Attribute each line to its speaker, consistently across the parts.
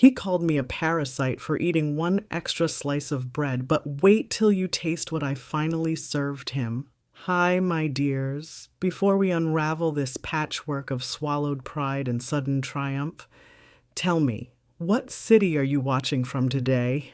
Speaker 1: He called me a parasite for eating one extra slice of bread, but wait till you taste what I finally served him. Hi, my dears. Before we unravel this patchwork of swallowed pride and sudden triumph, tell me, what city are you watching from today?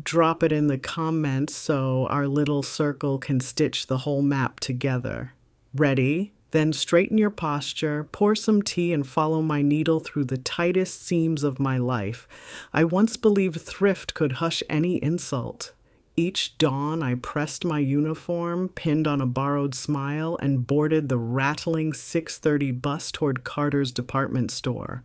Speaker 1: Drop it in the comments so our little circle can stitch the whole map together. Ready? Then straighten your posture, pour some tea, and follow my needle through the tightest seams of my life. I once believed thrift could hush any insult. Each dawn, I pressed my uniform, pinned on a borrowed smile, and boarded the rattling 6:30 bus toward Carter's department store.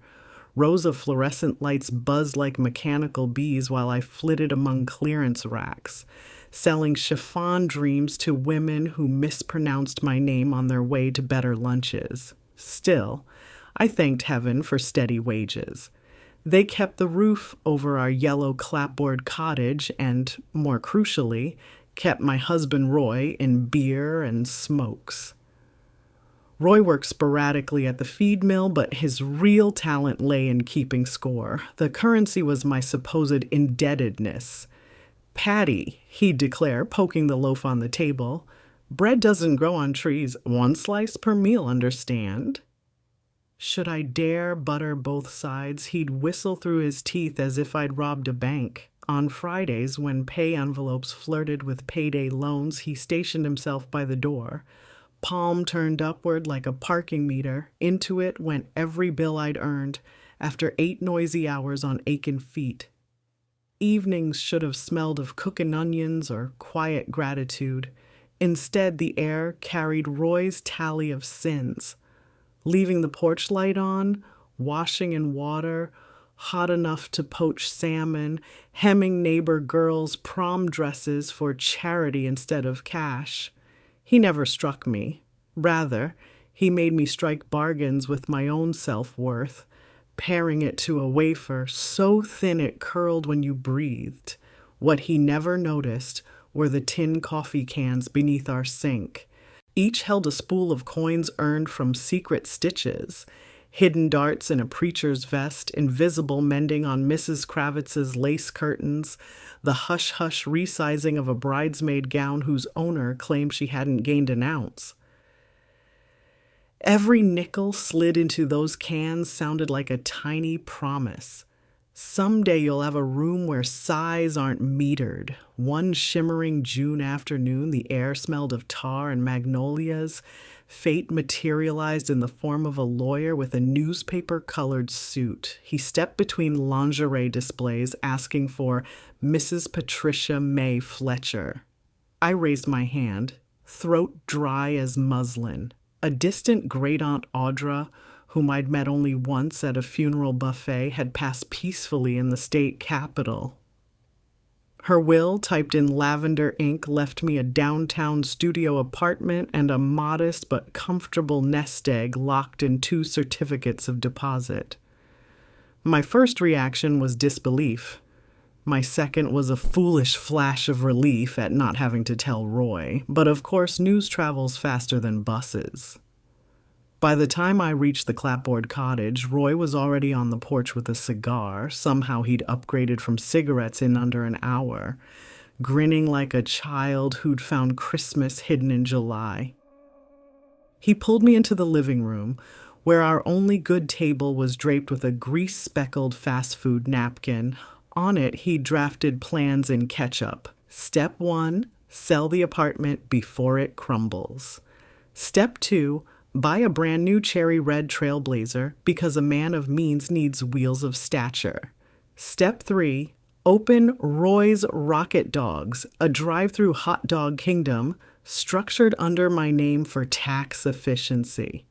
Speaker 1: Rows of fluorescent lights buzzed like mechanical bees while I flitted among clearance racks, selling chiffon dreams to women who mispronounced my name on their way to better lunches. Still, I thanked heaven for steady wages. They kept the roof over our yellow clapboard cottage and, more crucially, kept my husband Roy in beer and smokes. Roy worked sporadically at the feed mill, but his real talent lay in keeping score. The currency was my supposed indebtedness. "Patty," he'd declare, poking the loaf on the table, "bread doesn't grow on trees. One slice per meal, understand?" Should I dare butter both sides, he'd whistle through his teeth as if I'd robbed a bank. On Fridays, when pay envelopes flirted with payday loans, he stationed himself by the door. Palm turned upward like a parking meter. Into it went every bill I'd earned after 8 noisy hours on aching feet. Evenings should have smelled of cooking onions or quiet gratitude. Instead, the air carried Roy's tally of sins. Leaving the porch light on, washing in water, hot enough to poach salmon, hemming neighbor girls' prom dresses for charity instead of cash. He never struck me. Rather, he made me strike bargains with my own self-worth, paring it to a wafer so thin it curled when you breathed. What he never noticed were the tin coffee cans beneath our sink. Each held a spool of coins earned from secret stitches, hidden darts in a preacher's vest, invisible mending on Mrs. Kravitz's lace curtains, the hush-hush resizing of a bridesmaid gown whose owner claimed she hadn't gained an ounce. Every nickel slid into those cans sounded like a tiny promise. Someday you'll have a room where sighs aren't metered. One shimmering June afternoon, the air smelled of tar and magnolias. Fate materialized in the form of a lawyer with a newspaper-colored suit. He stepped between lingerie displays asking for Mrs. Patricia May Fletcher. I raised my hand, throat dry as muslin. A distant great-aunt Audra, whom I'd met only once at a funeral buffet, had passed peacefully in the state capitol. Her will, typed in lavender ink, left me a downtown studio apartment and a modest but comfortable nest egg locked in 2 certificates of deposit. My first reaction was disbelief. My second was a foolish flash of relief at not having to tell Roy. But of course, news travels faster than buses. By the time I reached the clapboard cottage, Roy was already on the porch with a cigar. Somehow he'd upgraded from cigarettes in under an hour, grinning like a child who'd found Christmas hidden in July. He pulled me into the living room, where our only good table was draped with a grease-speckled fast food napkin. On it, he drafted plans in ketchup. Step 1, sell the apartment before it crumbles. Step 2, buy a brand new cherry red Trailblazer because a man of means needs wheels of stature. Step 3, open Roy's Rocket Dogs, a drive-through hot dog kingdom structured under my name for tax efficiency.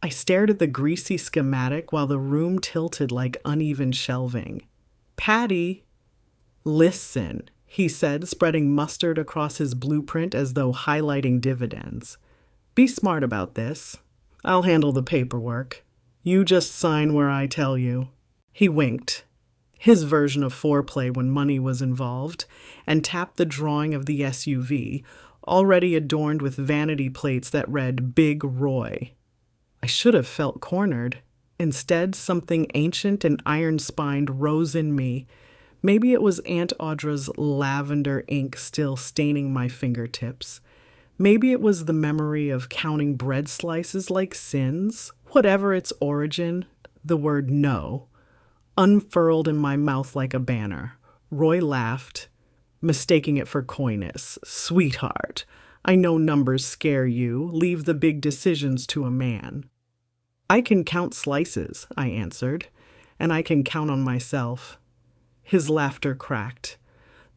Speaker 1: I stared at the greasy schematic while the room tilted like uneven shelving. "Patty, listen," he said, spreading mustard across his blueprint as though highlighting dividends. "Be smart about this. I'll handle the paperwork. You just sign where I tell you." He winked, his version of foreplay when money was involved, and tapped the drawing of the SUV, already adorned with vanity plates that read Big Roy. I should have felt cornered. Instead, something ancient and iron-spined rose in me. Maybe it was Aunt Audra's lavender ink still staining my fingertips. Maybe it was the memory of counting bread slices like sins. Whatever its origin, the word no unfurled in my mouth like a banner. Roy laughed, mistaking it for coyness. Sweetheart, I know numbers scare you. Leave the big decisions to a man. I can count slices, I answered, and I can count on myself. His laughter cracked,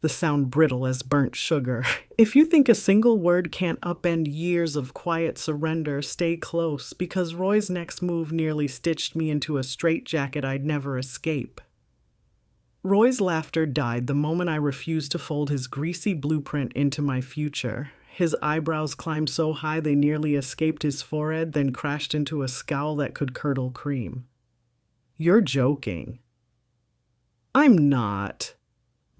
Speaker 1: the sound brittle as burnt sugar. If you think a single word can't upend years of quiet surrender, stay close, because Roy's next move nearly stitched me into a straitjacket I'd never escape. Roy's laughter died the moment I refused to fold his greasy blueprint into my future. His eyebrows climbed so high they nearly escaped his forehead, then crashed into a scowl that could curdle cream. You're joking. I'm not.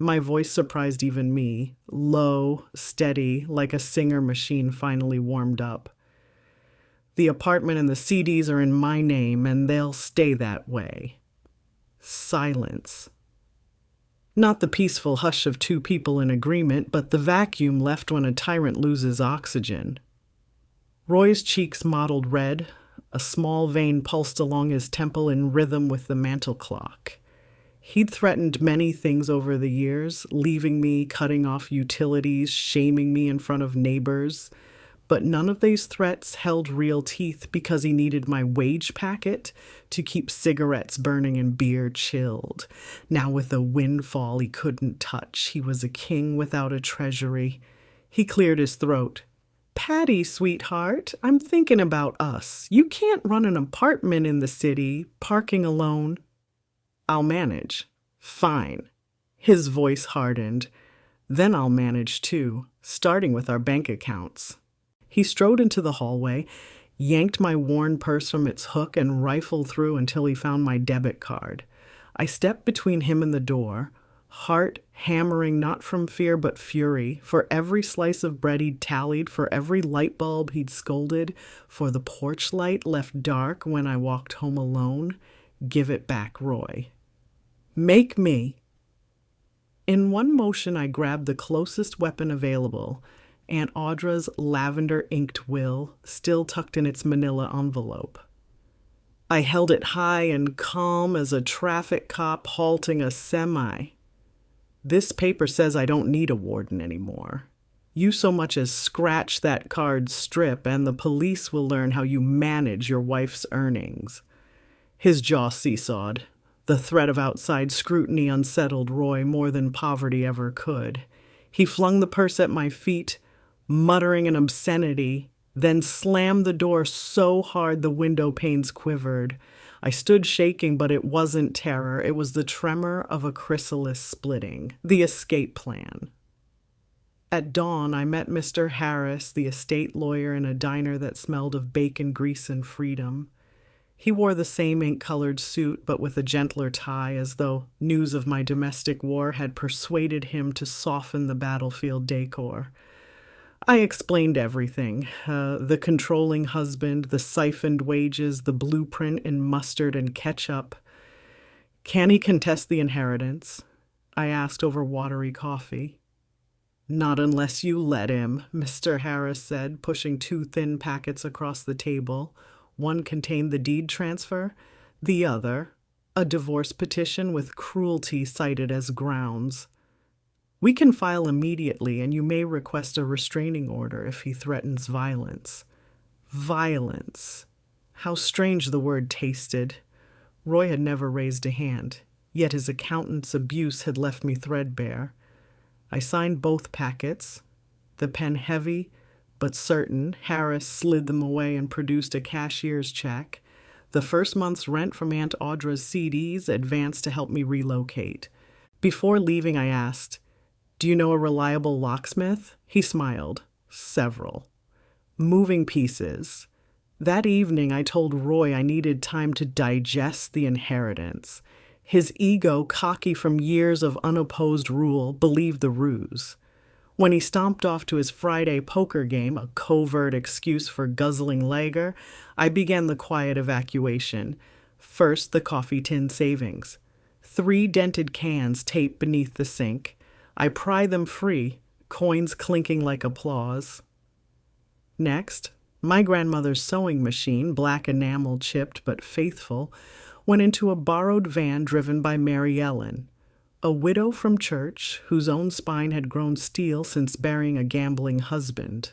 Speaker 1: My voice surprised even me, low, steady, like a singer machine finally warmed up. The apartment and the CDs are in my name, and they'll stay that way. Silence. Not the peaceful hush of two people in agreement, but the vacuum left when a tyrant loses oxygen. Roy's cheeks mottled red, a small vein pulsed along his temple in rhythm with the mantel clock. He'd threatened many things over the years, leaving me, cutting off utilities, shaming me in front of neighbors. But none of these threats held real teeth because he needed my wage packet to keep cigarettes burning and beer chilled. Now with a windfall he couldn't touch, he was a king without a treasury. He cleared his throat. Patty, sweetheart, I'm thinking about us. You can't run an apartment in the city, parking alone. I'll manage. Fine. His voice hardened. Then I'll manage too, starting with our bank accounts. He strode into the hallway, yanked my worn purse from its hook, and rifled through until he found my debit card. I stepped between him and the door, heart hammering not from fear but fury, for every slice of bread he'd tallied, for every light bulb he'd scolded, for the porch light left dark when I walked home alone. Give it back, Roy. Make me. In one motion, I grabbed the closest weapon available, Aunt Audra's lavender-inked will, still tucked in its manila envelope. I held it high and calm as a traffic cop halting a semi. This paper says I don't need a warden anymore. You so much as scratch that card strip and the police will learn how you manage your wife's earnings. His jaw seesawed. The threat of outside scrutiny unsettled Roy more than poverty ever could. He flung the purse at my feet, muttering an obscenity, then slammed the door so hard the window panes quivered. I stood shaking, but it wasn't terror. It was the tremor of a chrysalis splitting, the escape plan. At dawn, I met Mr. Harris, the estate lawyer, in a diner that smelled of bacon, grease, and freedom. He wore the same ink-colored suit, but with a gentler tie, as though news of my domestic war had persuaded him to soften the battlefield decor. I explained everything, the controlling husband, the siphoned wages, the blueprint in mustard and ketchup. Can he contest the inheritance? I asked over watery coffee. Not unless you let him, Mr. Harris said, pushing two thin packets across the table. One contained the deed transfer, the other, a divorce petition with cruelty cited as grounds. We can file immediately, and you may request a restraining order if he threatens violence. Violence. How strange the word tasted. Roy had never raised a hand, yet his accountant's abuse had left me threadbare. I signed both packets, the pen heavy but certain. Harris slid them away and produced a cashier's check. The first month's rent from Aunt Audra's CDs advanced to help me relocate. Before leaving, I asked, "Do you know a reliable locksmith?" He smiled. "Several. Moving pieces." That evening, I told Roy I needed time to digest the inheritance. His ego, cocky from years of unopposed rule, believed the ruse. When he stomped off to his Friday poker game, a covert excuse for guzzling lager, I began the quiet evacuation. First, the coffee tin savings. 3 dented cans taped beneath the sink. I pry them free, coins clinking like applause. Next, my grandmother's sewing machine, black enamel chipped but faithful, went into a borrowed van driven by Mary Ellen, a widow from church whose own spine had grown steel since burying a gambling husband.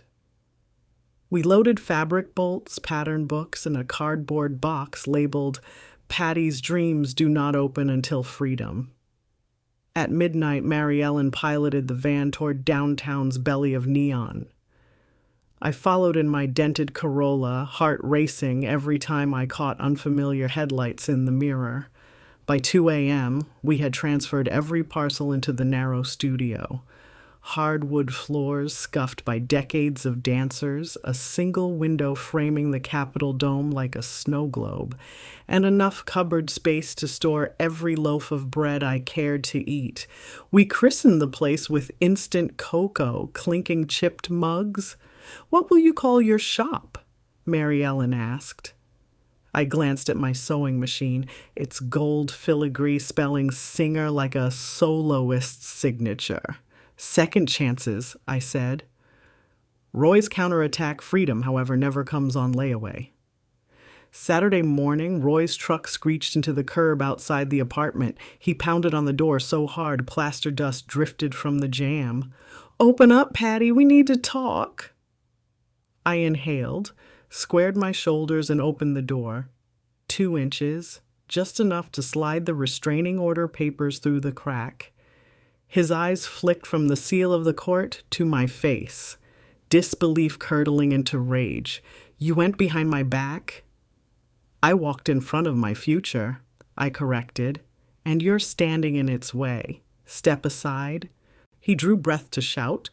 Speaker 1: We loaded fabric bolts, pattern books, and a cardboard box labeled "Patty's Dreams Do Not Open Until Freedom." At midnight, Mary Ellen piloted the van toward downtown's belly of neon. I followed in my dented Corolla, heart racing every time I caught unfamiliar headlights in the mirror. By 2 a.m., we had transferred every parcel into the narrow studio. Hardwood floors scuffed by decades of dancers, a single window framing the Capitol dome like a snow globe, and enough cupboard space to store every loaf of bread I cared to eat. We christened the place with instant cocoa, clinking chipped mugs. "What will you call your shop?" Mary Ellen asked. I glanced at my sewing machine, its gold filigree spelling singer like a soloist's signature. "Second chances," I said. Roy's counterattack freedom, however, never comes on layaway. Saturday morning, Roy's truck screeched into the curb outside the apartment. He pounded on the door so hard plaster dust drifted from the jam. "Open up, Patty, we need to talk." I inhaled, squared my shoulders, and opened the door. 2 inches, just enough to slide the restraining order papers through the crack. His eyes flicked from the seal of the court to my face, disbelief curdling into rage. "You went behind my back?" "I walked in front of my future," I corrected, "and you're standing in its way. Step aside." He drew breath to shout,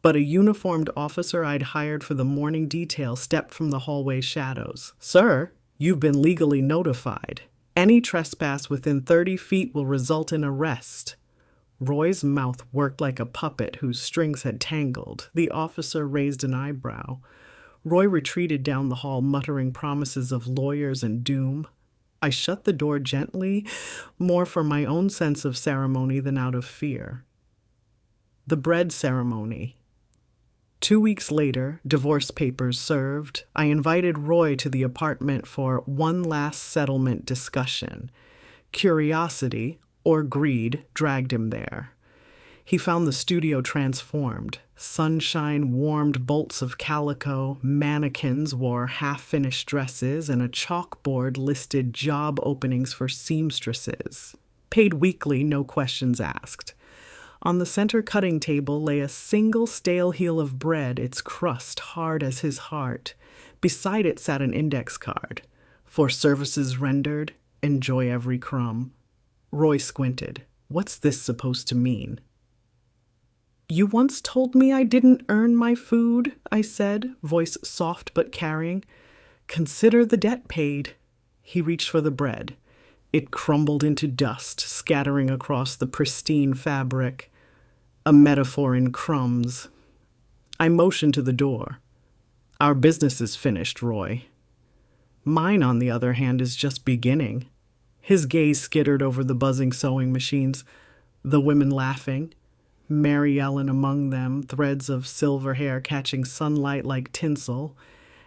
Speaker 1: but a uniformed officer I'd hired for the morning detail stepped from the hallway shadows. "Sir, you've been legally notified. Any trespass within 30 feet will result in arrest." Roy's mouth worked like a puppet whose strings had tangled. The officer raised an eyebrow. Roy retreated down the hall, muttering promises of lawyers and doom. I shut the door gently, more for my own sense of ceremony than out of fear. The bread ceremony. 2 weeks later, divorce papers served, I invited Roy to the apartment for one last settlement discussion. Curiosity, or greed, dragged him there. He found the studio transformed. Sunshine warmed bolts of calico, mannequins wore half-finished dresses, and a chalkboard listed job openings for seamstresses. Paid weekly, no questions asked. On the center cutting table lay a single stale heel of bread, its crust hard as his heart. Beside it sat an index card. "For services rendered, enjoy every crumb." Roy squinted. "What's this supposed to mean?" "You once told me I didn't earn my food," I said, voice soft but carrying. "Consider the debt paid." He reached for the bread. It crumbled into dust, scattering across the pristine fabric. A metaphor in crumbs. I motioned to the door. "Our business is finished, Roy." "Mine, on the other hand, is just beginning." His gaze skittered over the buzzing sewing machines, the women laughing, Mary Ellen among them, threads of silver hair catching sunlight like tinsel,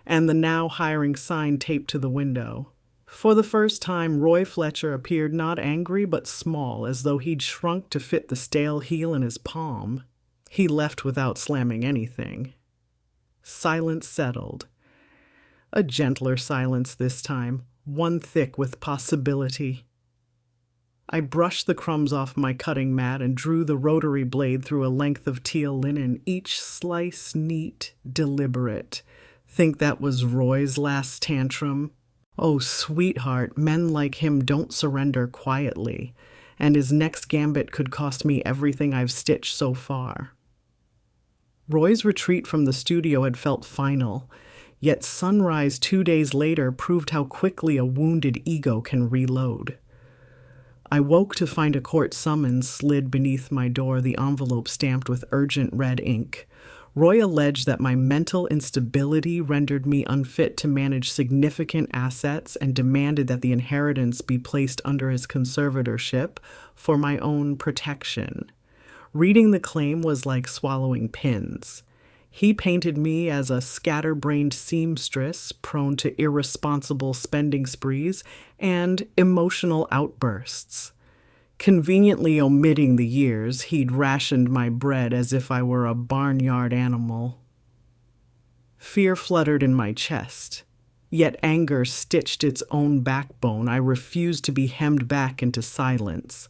Speaker 1: and the now hiring sign taped to the window. For the first time, Roy Fletcher appeared not angry but small, as though he'd shrunk to fit the stale heel in his palm. He left without slamming anything. Silence settled. A gentler silence this time, one thick with possibility. I brushed the crumbs off my cutting mat and drew the rotary blade through a length of teal linen, each slice neat, deliberate. Think that was Roy's last tantrum? Oh, sweetheart, men like him don't surrender quietly, and his next gambit could cost me everything I've stitched so far. Roy's retreat from the studio had felt final, yet sunrise 2 days later proved how quickly a wounded ego can reload. I woke to find a court summons slid beneath my door, the envelope stamped with urgent red ink. Roy alleged that my mental instability rendered me unfit to manage significant assets and demanded that the inheritance be placed under his conservatorship for my own protection. Reading the claim was like swallowing pins. He painted me as a scatterbrained seamstress prone to irresponsible spending sprees and emotional outbursts. Conveniently omitting the years, he'd rationed my bread as if I were a barnyard animal. Fear fluttered in my chest, yet anger stitched its own backbone. I refused to be hemmed back into silence.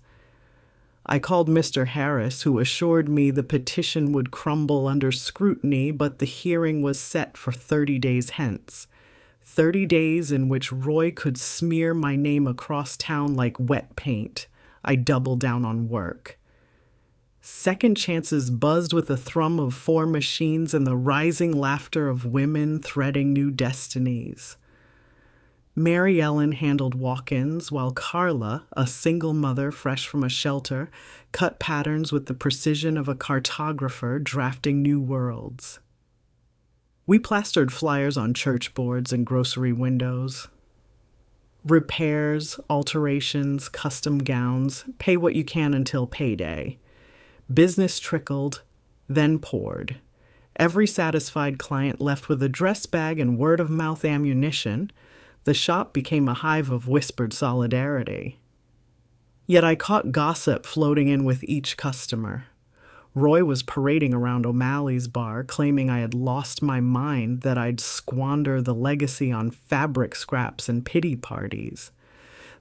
Speaker 1: I called Mr. Harris, who assured me the petition would crumble under scrutiny, but the hearing was set for 30 days hence. 30 days in which Roy could smear my name across town like wet paint. I doubled down on work. Second chances buzzed with the thrum of 4 machines and the rising laughter of women threading new destinies. Mary Ellen handled walk-ins, while Carla, a single mother fresh from a shelter, cut patterns with the precision of a cartographer drafting new worlds. We plastered flyers on church boards and grocery windows. Repairs, alterations, custom gowns, pay what you can until payday. Business trickled, then poured. Every satisfied client left with a dress bag and word-of-mouth ammunition. The shop became a hive of whispered solidarity. Yet I caught gossip floating in with each customer. Roy was parading around O'Malley's bar, claiming I had lost my mind, that I'd squander the legacy on fabric scraps and pity parties.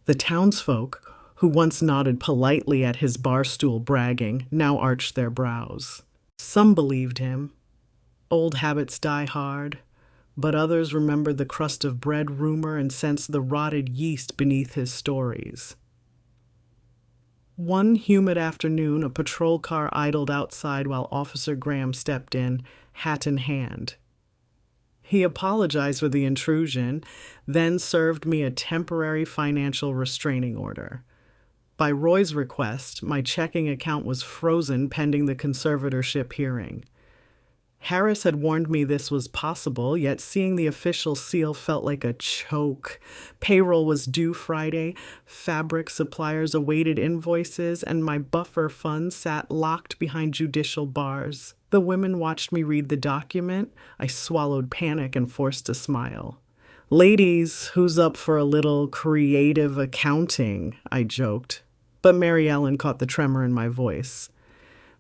Speaker 1: The townsfolk, who once nodded politely at his bar stool bragging, now arched their brows. Some believed him. Old habits die hard, but others remembered the crust of bread rumor and sensed the rotted yeast beneath his stories. One humid afternoon, a patrol car idled outside while Officer Graham stepped in, hat in hand. He apologized for the intrusion, then served me a temporary financial restraining order. By Roy's request, my checking account was frozen pending the conservatorship hearing. Harris had warned me this was possible, yet seeing the official seal felt like a choke. Payroll was due Friday, fabric suppliers awaited invoices, and my buffer fund sat locked behind judicial bars. The women watched me read the document. I swallowed panic and forced a smile. "Ladies, who's up for a little creative accounting?" I joked. But Mary Ellen caught the tremor in my voice.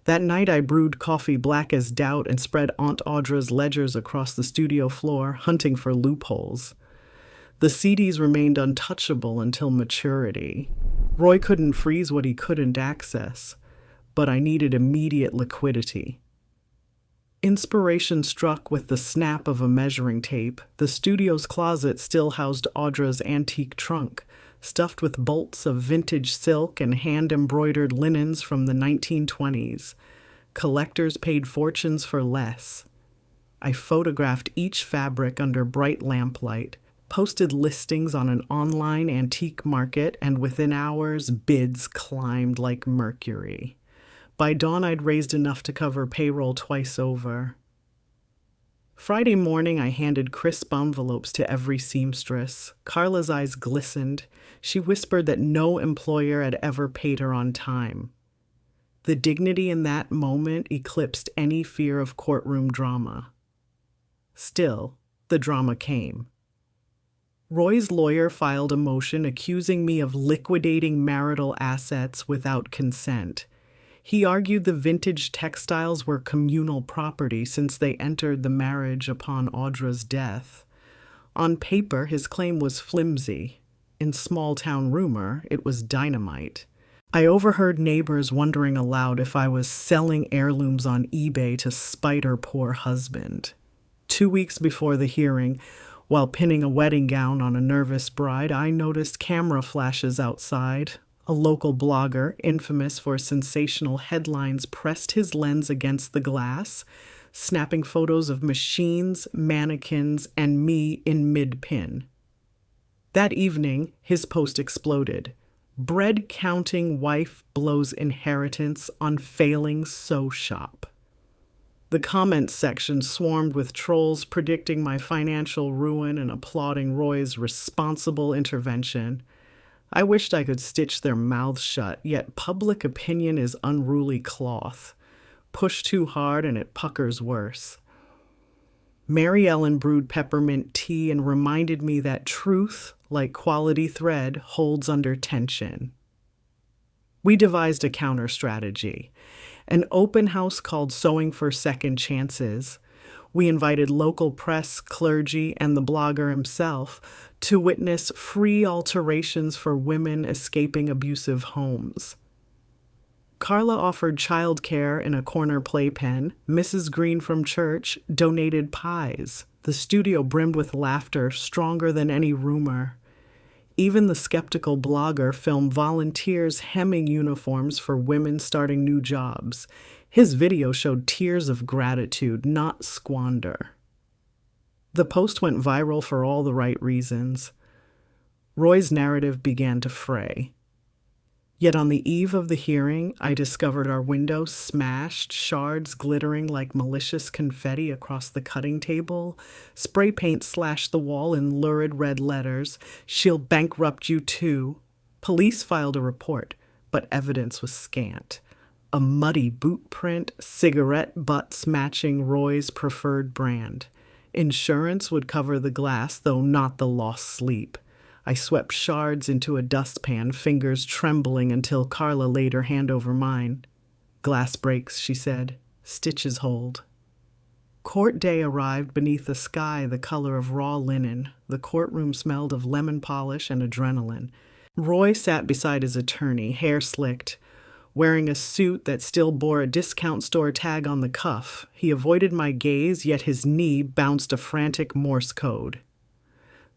Speaker 1: That night I brewed coffee black as doubt and spread Aunt Audra's ledgers across the studio floor, hunting for loopholes. The CDs remained untouchable until maturity. Roy couldn't freeze what he couldn't access, but I needed immediate liquidity. Inspiration struck with the snap of a measuring tape. The studio's closet still housed Audra's antique trunk, stuffed with bolts of vintage silk and hand-embroidered linens from the 1920s. Collectors paid fortunes for less. I photographed each fabric under bright lamplight, posted listings on an online antique market, and within hours, bids climbed like mercury. By dawn, I'd raised enough to cover payroll twice over. Friday morning, I handed crisp envelopes to every seamstress. Carla's eyes glistened. She whispered that no employer had ever paid her on time. The dignity in that moment eclipsed any fear of courtroom drama. Still, the drama came. Roy's lawyer filed a motion accusing me of liquidating marital assets without consent. He argued the vintage textiles were communal property since they entered the marriage upon Audra's death. On paper, his claim was flimsy. In small-town rumor, it was dynamite. I overheard neighbors wondering aloud if I was selling heirlooms on eBay to spite her poor husband. 2 weeks before the hearing, while pinning a wedding gown on a nervous bride, I noticed camera flashes outside. A local blogger, infamous for sensational headlines, pressed his lens against the glass, snapping photos of machines, mannequins, and me in mid-pin. That evening, his post exploded. Bread-counting wife blows inheritance on failing sew shop. The comments section swarmed with trolls predicting my financial ruin and applauding Roy's responsible intervention. I wished I could stitch their mouths shut, yet public opinion is unruly cloth. Push too hard and it puckers worse. Mary Ellen brewed peppermint tea and reminded me that truth, like quality thread, holds under tension. We devised a counter strategy, an open house called Sewing for Second Chances. We invited local press, clergy, and the blogger himself to witness free alterations for women escaping abusive homes. Carla offered childcare in a corner playpen. Mrs. Green from church donated pies. The studio brimmed with laughter, stronger than any rumor. Even the skeptical blogger filmed volunteers hemming uniforms for women starting new jobs. His video showed tears of gratitude, not squander. The post went viral for all the right reasons. Roy's narrative began to fray. Yet on the eve of the hearing, I discovered our window smashed, shards glittering like malicious confetti across the cutting table. Spray paint slashed the wall in lurid red letters. "She'll bankrupt you too." Police filed a report, but evidence was scant. A muddy boot print, cigarette butts matching Roy's preferred brand. Insurance would cover the glass, though not the lost sleep. I swept shards into a dustpan, fingers trembling until Carla laid her hand over mine. "Glass breaks," she said. "Stitches hold." Court day arrived beneath a sky the color of raw linen. The courtroom smelled of lemon polish and adrenaline. Roy sat beside his attorney, hair slicked, wearing a suit that still bore a discount store tag on the cuff. He avoided my gaze, yet his knee bounced a frantic Morse code.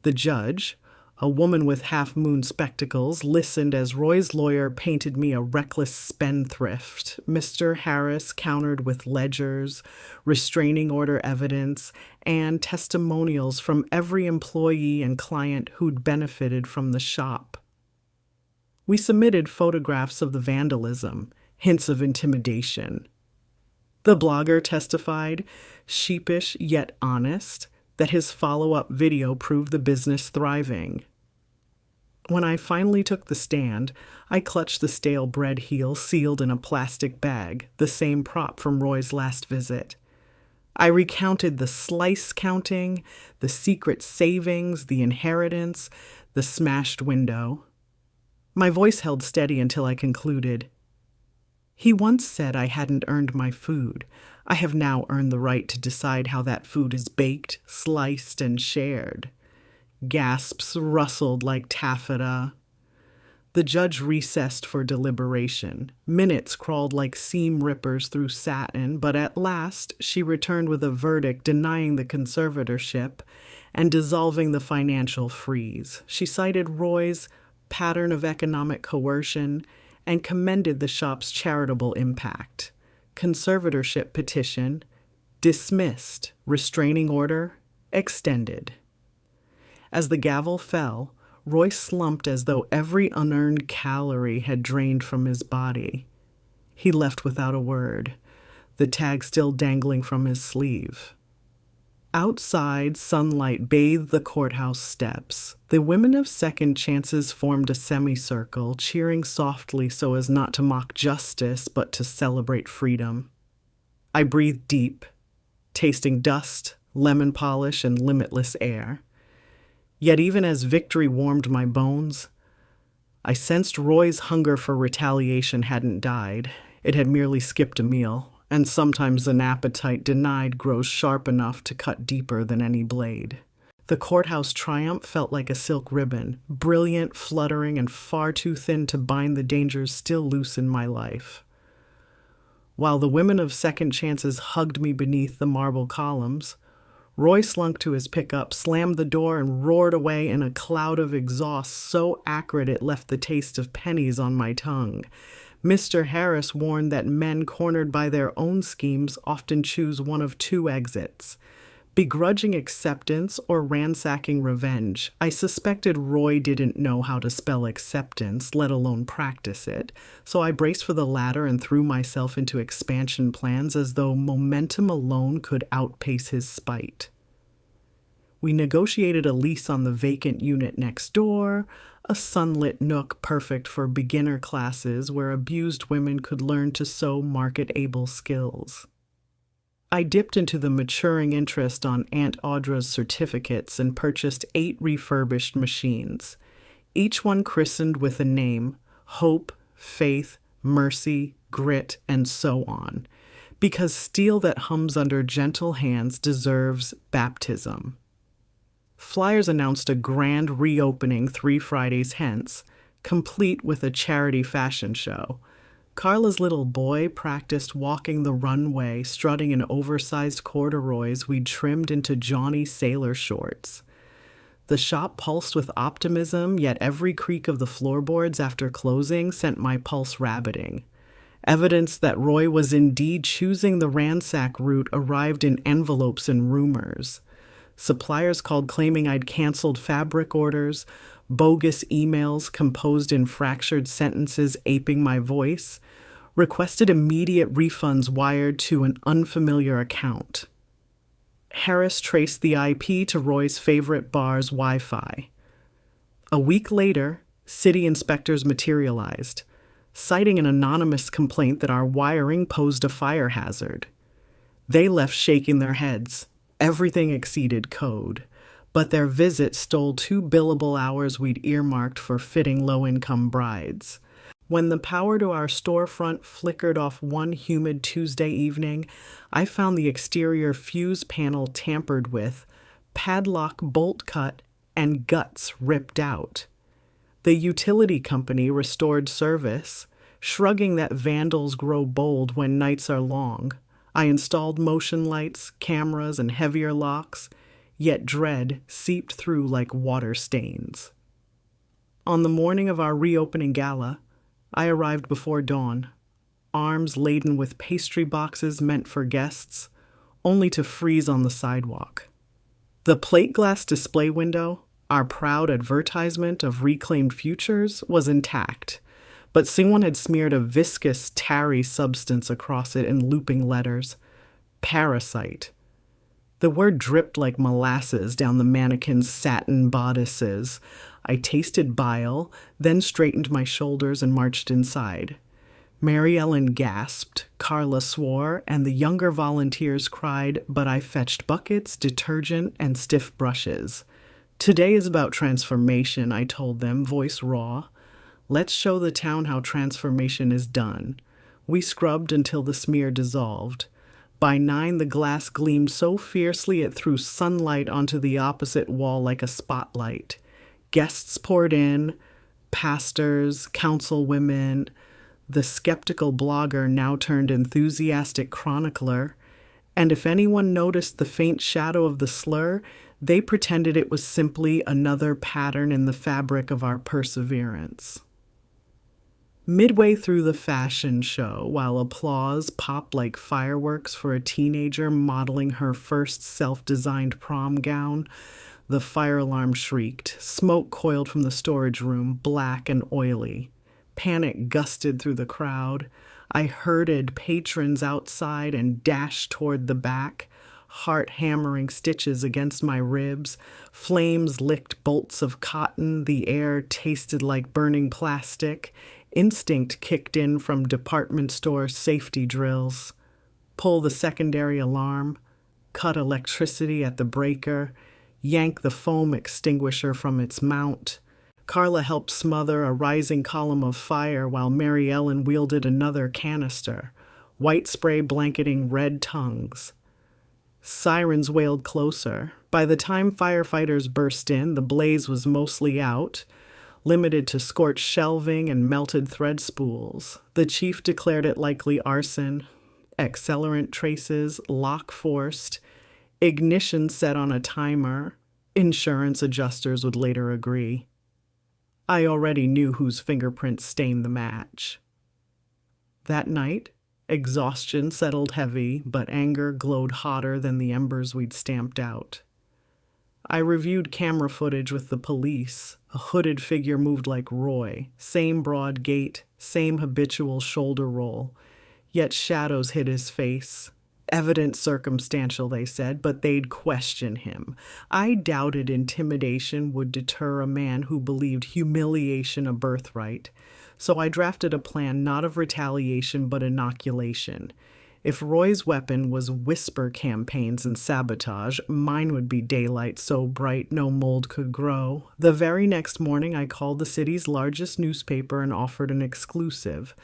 Speaker 1: The judge, a woman with half-moon spectacles, listened as Roy's lawyer painted me a reckless spendthrift. Mr. Harris countered with ledgers, restraining order evidence, and testimonials from every employee and client who'd benefited from the shop. We submitted photographs of the vandalism, hints of intimidation. The blogger testified, sheepish yet honest, that his follow-up video proved the business thriving. When I finally took the stand, I clutched the stale bread heel sealed in a plastic bag, the same prop from Roy's last visit. I recounted the slice counting, the secret savings, the inheritance, the smashed window. My voice held steady until I concluded. "He once said I hadn't earned my food. I have now earned the right to decide how that food is baked, sliced, and shared." Gasps rustled like taffeta. The judge recessed for deliberation. Minutes crawled like seam rippers through satin, but at last she returned with a verdict denying the conservatorship and dissolving the financial freeze. She cited Roy's pattern of economic coercion and commended the shop's charitable impact. Conservatorship petition dismissed. Restraining order extended. As the gavel fell, Roy slumped as though every unearned calorie had drained from his body. He left without a word, the tag still dangling from his sleeve. Outside, sunlight bathed the courthouse steps. The women of Second Chances formed a semicircle, cheering softly so as not to mock justice, but to celebrate freedom. I breathed deep, tasting dust, lemon polish, and limitless air. Yet even as victory warmed my bones, I sensed Roy's hunger for retaliation hadn't died. It had merely skipped a meal, and sometimes an appetite denied grows sharp enough to cut deeper than any blade. The courthouse triumph felt like a silk ribbon, brilliant, fluttering, and far too thin to bind the dangers still loose in my life. While the women of Second Chances hugged me beneath the marble columns, Roy slunk to his pickup, slammed the door, and roared away in a cloud of exhaust so acrid it left the taste of pennies on my tongue. Mr. Harris warned that men cornered by their own schemes often choose one of two exits: Begrudging acceptance or ransacking revenge, I suspected Roy didn't know how to spell acceptance, let alone practice it, so I braced for the latter and threw myself into expansion plans as though momentum alone could outpace his spite. We negotiated a lease on the vacant unit next door, a sunlit nook perfect for beginner classes where abused women could learn to sew market-able skills. I dipped into the maturing interest on Aunt Audra's certificates and purchased 8 refurbished machines, each one christened with a name: Hope, Faith, Mercy, Grit, and so on, because steel that hums under gentle hands deserves baptism. Flyers announced a grand reopening 3 Fridays hence, complete with a charity fashion show. Carla's little boy practiced walking the runway, strutting in oversized corduroys we'd trimmed into jaunty sailor shorts. The shop pulsed with optimism, yet every creak of the floorboards after closing sent my pulse rabbiting. Evidence that Roy was indeed choosing the ransack route arrived in envelopes and rumors. Suppliers called claiming I'd canceled fabric orders, bogus emails composed in fractured sentences aping my voice, requested immediate refunds wired to an unfamiliar account. Harris traced the IP to Roy's favorite bar's Wi-Fi. A week later, city inspectors materialized, citing an anonymous complaint that our wiring posed a fire hazard. They left shaking their heads. Everything exceeded code, but their visit stole 2 billable hours we'd earmarked for fitting low-income brides. When the power to our storefront flickered off one humid Tuesday evening, I found the exterior fuse panel tampered with, padlock bolt cut, and guts ripped out. The utility company restored service, shrugging that vandals grow bold when nights are long. I installed motion lights, cameras, and heavier locks, yet dread seeped through like water stains. On the morning of our reopening gala, I arrived before dawn, arms laden with pastry boxes meant for guests, only to freeze on the sidewalk. The plate glass display window, our proud advertisement of reclaimed futures, was intact, but someone had smeared a viscous, tarry substance across it in looping letters: parasite. The word dripped like molasses down the mannequin's satin bodices. I tasted bile, then straightened my shoulders and marched inside. Mary Ellen gasped, Carla swore, and the younger volunteers cried, but I fetched buckets, detergent, and stiff brushes. Today is about transformation, I told them, voice raw. Let's show the town how transformation is done. We scrubbed until the smear dissolved. By 9, the glass gleamed so fiercely it threw sunlight onto the opposite wall like a spotlight. Guests poured in, pastors, councilwomen. The skeptical blogger now turned enthusiastic chronicler, and if anyone noticed the faint shadow of the slur, they pretended it was simply another pattern in the fabric of our perseverance. Midway through the fashion show, while applause popped like fireworks for a teenager modeling her first self-designed prom gown, the fire alarm shrieked. Smoke coiled from the storage room, black and oily. Panic gusted through the crowd. I herded patrons outside and dashed toward the back, heart hammering stitches against my ribs. Flames licked bolts of cotton. The air tasted like burning plastic. Instinct kicked in from department store safety drills. Pull the secondary alarm, cut electricity at the breaker, yank the foam extinguisher from its mount. Carla helped smother a rising column of fire while Mary Ellen wielded another canister, white spray blanketing red tongues. Sirens wailed closer. By the time firefighters burst in, the blaze was mostly out, limited to scorched shelving and melted thread spools. The chief declared it likely arson, accelerant traces, lock forced, ignition set on a timer. Insurance adjusters would later agree. I already knew whose fingerprints stained the match. That night, Exhaustion settled heavy, but anger glowed hotter than the embers we'd stamped out. I reviewed camera footage with the police. A hooded figure moved like Roy, same broad gait, same habitual shoulder roll, yet shadows hid his face. Evidence circumstantial, they said, but they'd question him. I doubted intimidation would deter a man who believed humiliation a birthright, so I drafted a plan not of retaliation but inoculation. If Roy's weapon was whisper campaigns and sabotage, mine would be daylight so bright no mold could grow. The very next morning, I called the city's largest newspaper and offered an exclusive,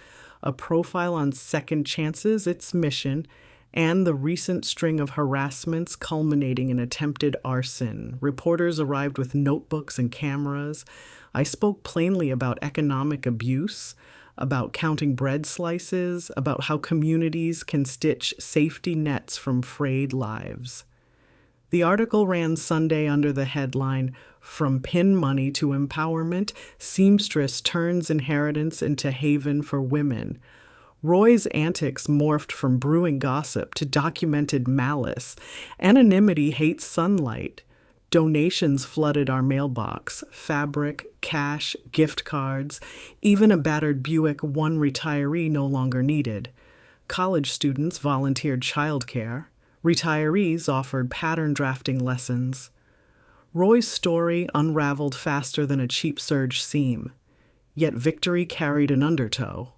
Speaker 1: a profile on second chances, its mission, and the recent string of harassments culminating in attempted arson. Reporters arrived with notebooks and cameras. I spoke plainly about economic abuse, about counting bread slices, about how communities can stitch safety nets from frayed lives. The article ran Sunday under the headline, "From Pin Money to Empowerment, Seamstress Turns Inheritance into Haven for Women." Roy's antics morphed from brewing gossip to documented malice. Anonymity hates sunlight. Donations flooded our mailbox, fabric, cash, gift cards, even a battered Buick one retiree no longer needed. College students volunteered childcare. Retirees offered pattern drafting lessons. Roy's story unraveled faster than a cheap serge seam, yet victory carried an undertow.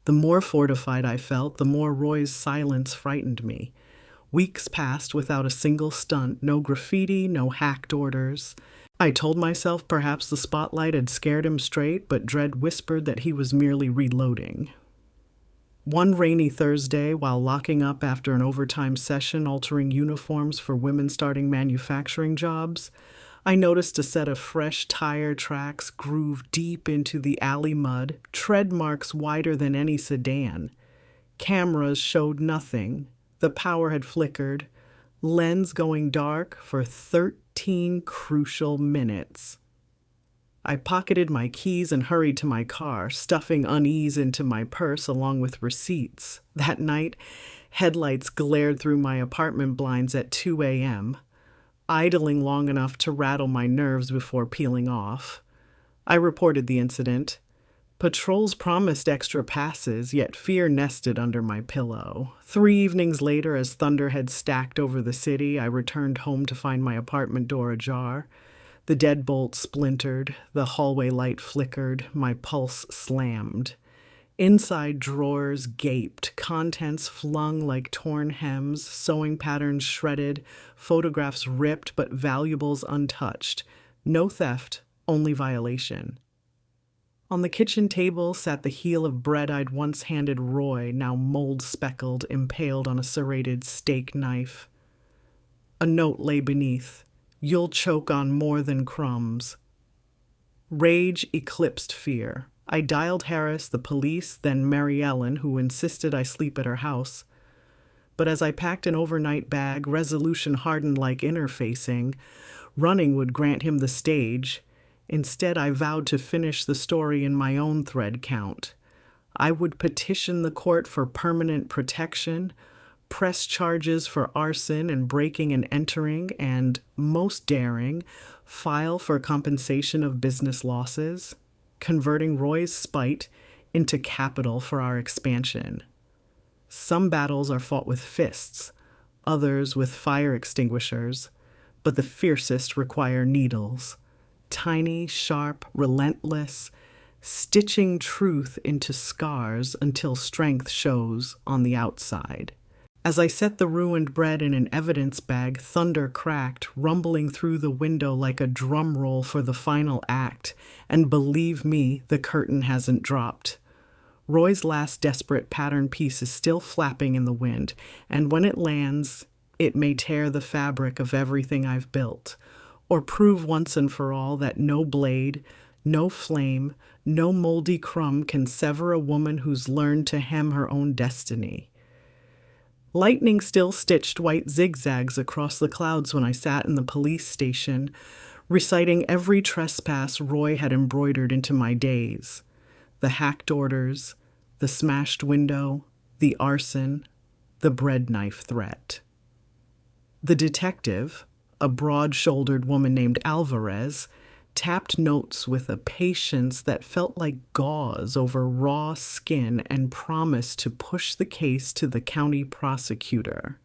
Speaker 1: The more fortified I felt, the more Roy's silence frightened me. Weeks passed without a single stunt, no graffiti, no hacked orders. I told myself perhaps the spotlight had scared him straight, but dread whispered that he was merely reloading. One rainy Thursday, while locking up after an overtime session altering uniforms for women starting manufacturing jobs, I noticed a set of fresh tire tracks groove deep into the alley mud, tread marks wider than any sedan. Cameras showed nothing. The power had flickered, lens going dark for 13 crucial minutes. I pocketed my keys and hurried to my car, stuffing unease into my purse along with receipts. That night, headlights glared through my apartment blinds at 2 a.m., idling long enough to rattle my nerves before peeling off. I reported the incident. Patrols promised extra passes, yet fear nested under my pillow. 3 evenings later, as thunder had stacked over the city, I returned home to find my apartment door ajar. The deadbolt splintered, the hallway light flickered, my pulse slammed. Inside drawers gaped, contents flung like torn hems, sewing patterns shredded, photographs ripped but valuables untouched. No theft, only violation. On the kitchen table sat the heel of bread I'd once handed Roy, now mold-speckled, impaled on a serrated steak knife. A note lay beneath. "You'll choke on more than crumbs." Rage eclipsed fear. I dialed Harris, the police, then Mary Ellen, who insisted I sleep at her house. But as I packed an overnight bag, resolution hardened like interfacing. Running would grant him the stage. Instead, I vowed to finish the story in my own thread count. I would petition the court for permanent protection, press charges for arson and breaking and entering, and, most daring, file for compensation of business losses, converting Roy's spite into capital for our expansion. Some battles are fought with fists, others with fire extinguishers, but the fiercest require needles. Tiny, sharp, relentless, stitching truth into scars until strength shows on the outside. As I set the ruined bread in an evidence bag, thunder cracked, rumbling through the window like a drum roll for the final act, and believe me, the curtain hasn't dropped. Roy's last desperate pattern piece is still flapping in the wind, and when it lands, it may tear the fabric of everything I've built, or prove once and for all that no blade, no flame, no moldy crumb can sever a woman who's learned to hem her own destiny. Lightning still stitched white zigzags across the clouds when I sat in the police station, reciting every trespass Roy had embroidered into my days. The hacked orders, the smashed window, the arson, the bread knife threat. The detective, a broad-shouldered woman named Alvarez, tapped notes with a patience that felt like gauze over raw skin and promised to push the case to the county prosecutor.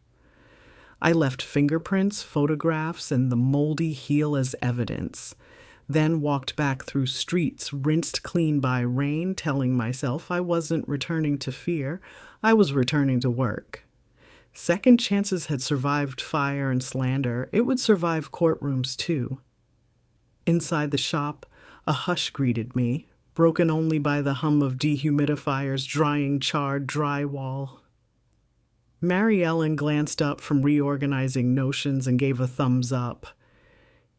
Speaker 1: I left fingerprints, photographs, and the moldy heel as evidence, then walked back through streets rinsed clean by rain, telling myself I wasn't returning to fear, I was returning to work. Second chances had survived fire and slander. It would survive courtrooms too. Inside the shop, a hush greeted me, broken only by the hum of dehumidifiers drying charred drywall. Mary Ellen glanced up from reorganizing notions and gave a thumbs up.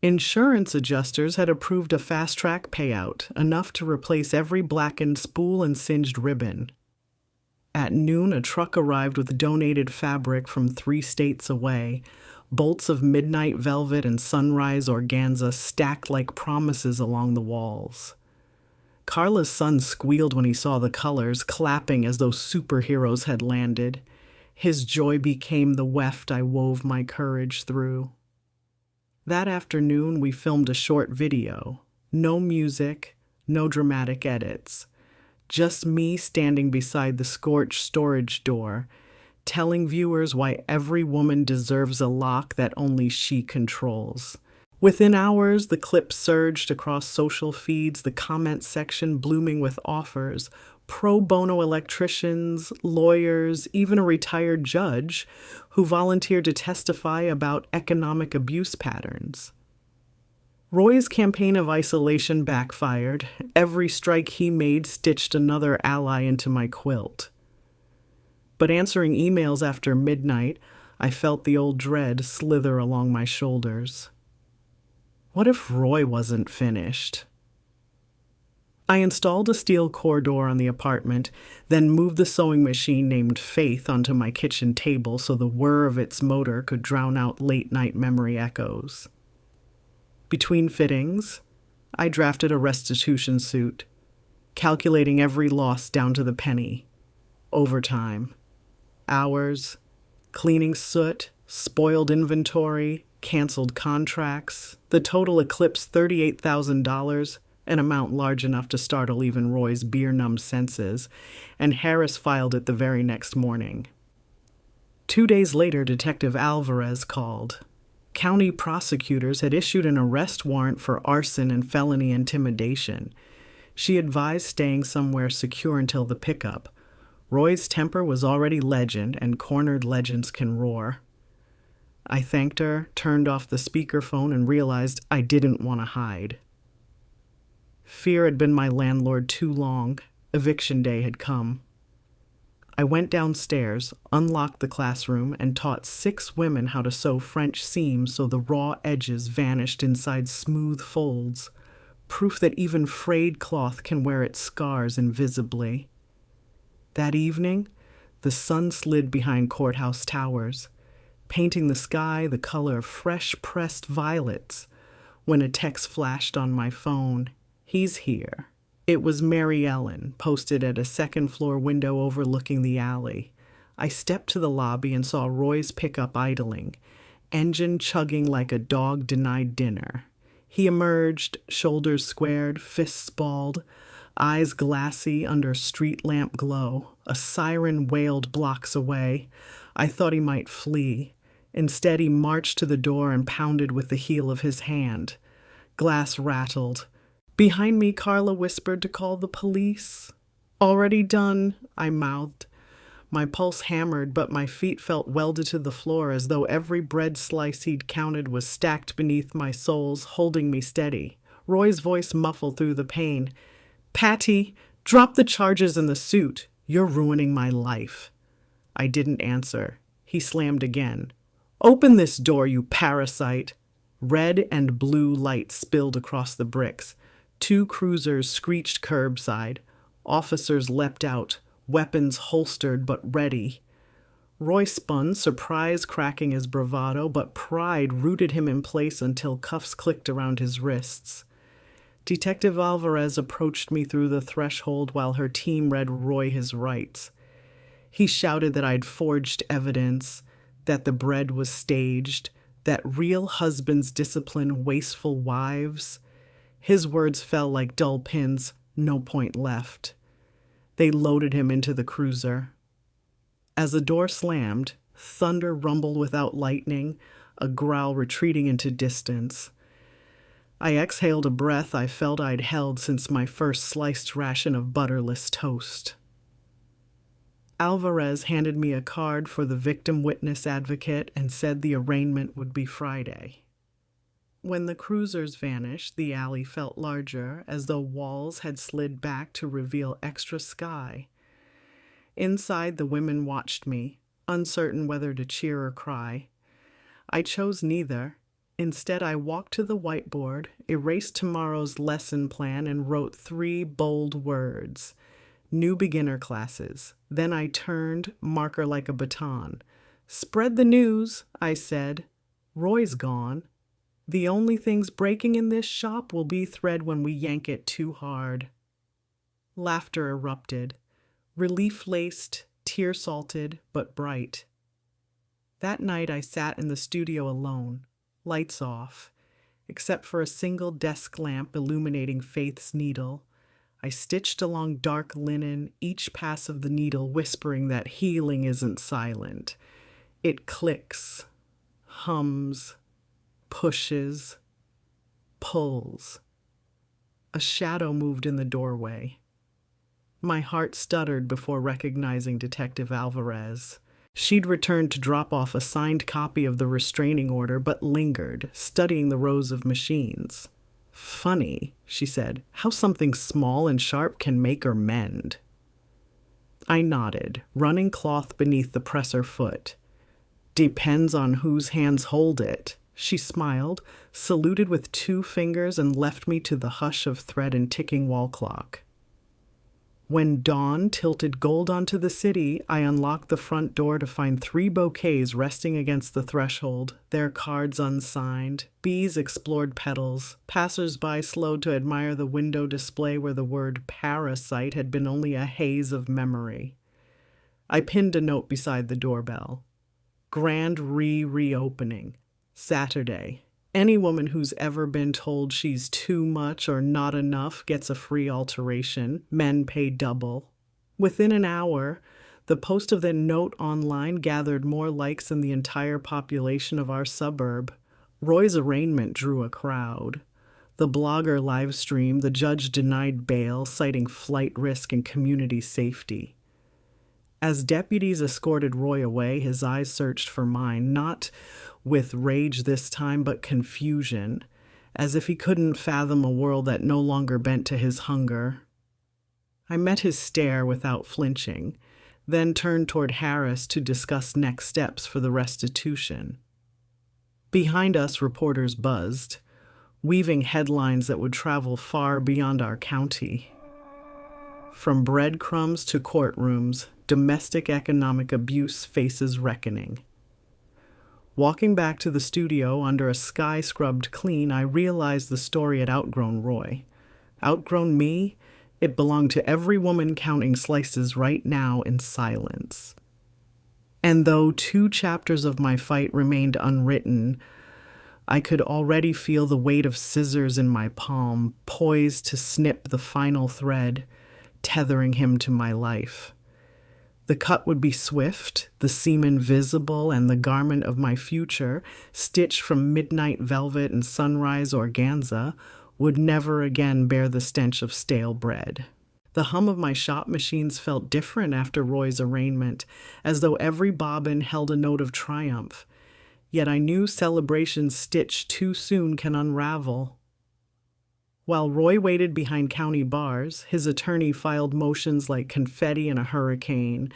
Speaker 1: Insurance adjusters had approved a fast-track payout, enough to replace every blackened spool and singed ribbon. At noon, a truck arrived with donated fabric from 3 states away, bolts of midnight velvet and sunrise organza stacked like promises along the walls. Carla's son squealed when he saw the colors, clapping as though superheroes had landed. His joy became the weft I wove my courage through. That afternoon, we filmed a short video. No music, no dramatic edits. Just me standing beside the scorched storage door, telling viewers why every woman deserves a lock that only she controls. Within hours, the clip surged across social feeds, the comment section blooming with offers, pro bono electricians, lawyers, even a retired judge who volunteered to testify about economic abuse patterns. Roy's campaign of isolation backfired. Every strike he made stitched another ally into my quilt. But answering emails after midnight, I felt the old dread slither along my shoulders. What if Roy wasn't finished? I installed a steel core door on the apartment, then moved the sewing machine named Faith onto my kitchen table so the whir of its motor could drown out late-night memory echoes. Between fittings, I drafted a restitution suit, calculating every loss down to the penny. Overtime, hours, cleaning soot, spoiled inventory, canceled contracts. The total eclipsed $38,000, an amount large enough to startle even Roy's beer-numbed senses, and Harris filed it the very next morning. 2 days later, Detective Alvarez called. County prosecutors had issued an arrest warrant for arson and felony intimidation. She advised staying somewhere secure until the pickup. Roy's temper was already legend, and cornered legends can roar. I thanked her, turned off the speakerphone, and realized I didn't want to hide. Fear had been my landlord too long. Eviction day had come. I went downstairs, unlocked the classroom, and taught 6 women how to sew French seams so the raw edges vanished inside smooth folds, proof that even frayed cloth can wear its scars invisibly. That evening, the sun slid behind courthouse towers, painting the sky the color of fresh-pressed violets, when a text flashed on my phone. He's here. It was Mary Ellen, posted at a second-floor window overlooking the alley. I stepped to the lobby and saw Roy's pickup idling, engine chugging like a dog denied dinner. He emerged, shoulders squared, fists balled, eyes glassy under street lamp glow. A siren wailed blocks away. I thought he might flee. Instead, he marched to the door and pounded with the heel of his hand. Glass rattled. Behind me, Carla whispered to call the police. Already done, I mouthed. My pulse hammered, but my feet felt welded to the floor as though every bread slice he'd counted was stacked beneath my soles, holding me steady. Roy's voice muffled through the pain. Patty, drop the charges in the suit. You're ruining my life. I didn't answer. He slammed again. Open this door, you parasite. Red and blue light spilled across the bricks. 2 cruisers screeched curbside. Officers leapt out, weapons holstered but ready. Roy spun, surprise cracking his bravado, but pride rooted him in place until cuffs clicked around his wrists. Detective Alvarez approached me through the threshold while her team read Roy his rights. He shouted that I'd forged evidence, that the bread was staged, that real husbands discipline wasteful wives. His words fell like dull pins, no point left. They loaded him into the cruiser. As the door slammed, thunder rumbled without lightning, a growl retreating into distance. I exhaled a breath I felt I'd held since my first sliced ration of butterless toast. Alvarez handed me a card for the victim witness advocate and said the arraignment would be Friday. When the cruisers vanished, the alley felt larger, as though walls had slid back to reveal extra sky. Inside, the women watched me, uncertain whether to cheer or cry. I chose neither. Instead, I walked to the whiteboard, erased tomorrow's lesson plan, and wrote 3 bold words: new beginner classes. Then I turned, marker like a baton. Spread the news, I said. Roy's gone. The only things breaking in this shop will be thread when we yank it too hard. Laughter erupted, relief-laced, tear-salted, but bright. That night I sat in the studio alone, lights off, except for a single desk lamp illuminating Faith's needle. I stitched along dark linen, each pass of the needle whispering that healing isn't silent. It clicks, hums, pushes, pulls. A shadow moved in the doorway. My heart stuttered before recognizing Detective Alvarez. She'd returned to drop off a signed copy of the restraining order, but lingered, studying the rows of machines. Funny, she said, how something small and sharp can make or mend. I nodded, running cloth beneath the presser foot. Depends on whose hands hold it. She smiled, saluted with 2 fingers, and left me to the hush of thread and ticking wall clock. When dawn tilted gold onto the city, I unlocked the front door to find 3 bouquets resting against the threshold, their cards unsigned. Bees explored petals. Passers-by slowed to admire the window display where the word parasite had been only a haze of memory. I pinned a note beside the doorbell. Grand reopening. Saturday. Any woman who's ever been told she's too much or not enough gets a free alteration. Men pay double. Within an hour, the post of the note online gathered more likes than the entire population of our suburb. Roy's arraignment drew a crowd. The blogger livestreamed, the judge denied bail, citing flight risk and community safety. As deputies escorted Roy away, his eyes searched for mine, not with rage this time, but confusion, as if he couldn't fathom a world that no longer bent to his hunger. I met his stare without flinching, then turned toward Harris to discuss next steps for the restitution. Behind us, reporters buzzed, weaving headlines that would travel far beyond our county. From breadcrumbs to courtrooms, domestic economic abuse faces reckoning. Walking back to the studio under a sky scrubbed clean, I realized the story had outgrown Roy. Outgrown me? It belonged to every woman counting slices right now in silence. And though 2 chapters of my fight remained unwritten, I could already feel the weight of scissors in my palm, poised to snip the final thread, tethering him to my life. The cut would be swift, the seam visible, and the garment of my future, stitched from midnight velvet and sunrise organza, would never again bear the stench of stale bread. The hum of my shop machines felt different after Roy's arraignment, as though every bobbin held a note of triumph. Yet I knew celebrations stitched too soon can unravel. While Roy waited behind county bars, his attorney filed motions like confetti in a hurricane,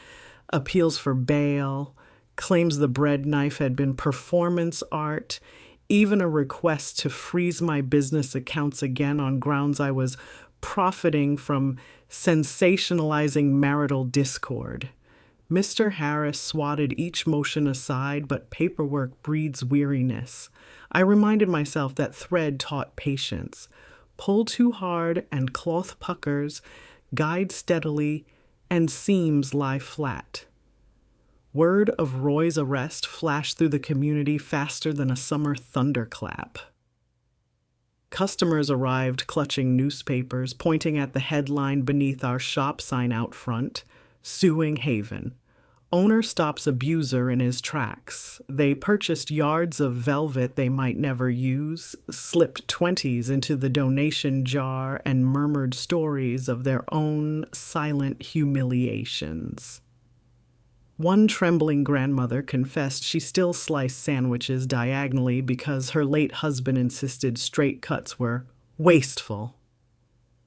Speaker 1: appeals for bail, claims the bread knife had been performance art, even a request to freeze my business accounts again on grounds I was profiting from sensationalizing marital discord. Mr. Harris swatted each motion aside, but paperwork breeds weariness. I reminded myself that thread taught patience. Pull too hard and cloth puckers, guide steadily, and seams lie flat. Word of Roy's arrest flashed through the community faster than a summer thunderclap. Customers arrived clutching newspapers, pointing at the headline beneath our shop sign out front, "Suing Haven. Owner stops abuser in his tracks." They purchased yards of velvet they might never use, slipped 20s into the donation jar, and murmured stories of their own silent humiliations. One trembling grandmother confessed she still sliced sandwiches diagonally because her late husband insisted straight cuts were wasteful.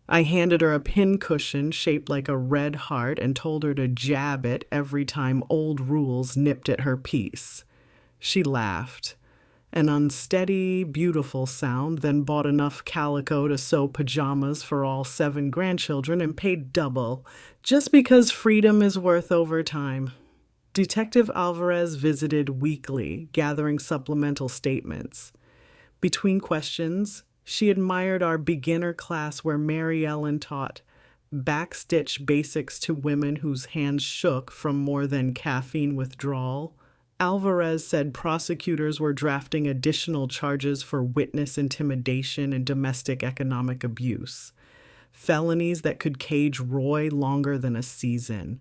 Speaker 1: I handed her a pincushion shaped like a red heart and told her to jab it every time old rules nipped at her peace. She laughed, an unsteady, beautiful sound, then bought enough calico to sew pajamas for all 7 grandchildren and paid double, just because freedom is worth overtime. Detective Alvarez visited weekly, gathering supplemental statements. Between questions, she admired our beginner class where Mary Ellen taught backstitch basics to women whose hands shook from more than caffeine withdrawal. Alvarez said prosecutors were drafting additional charges for witness intimidation and domestic economic abuse, felonies that could cage Roy longer than a season.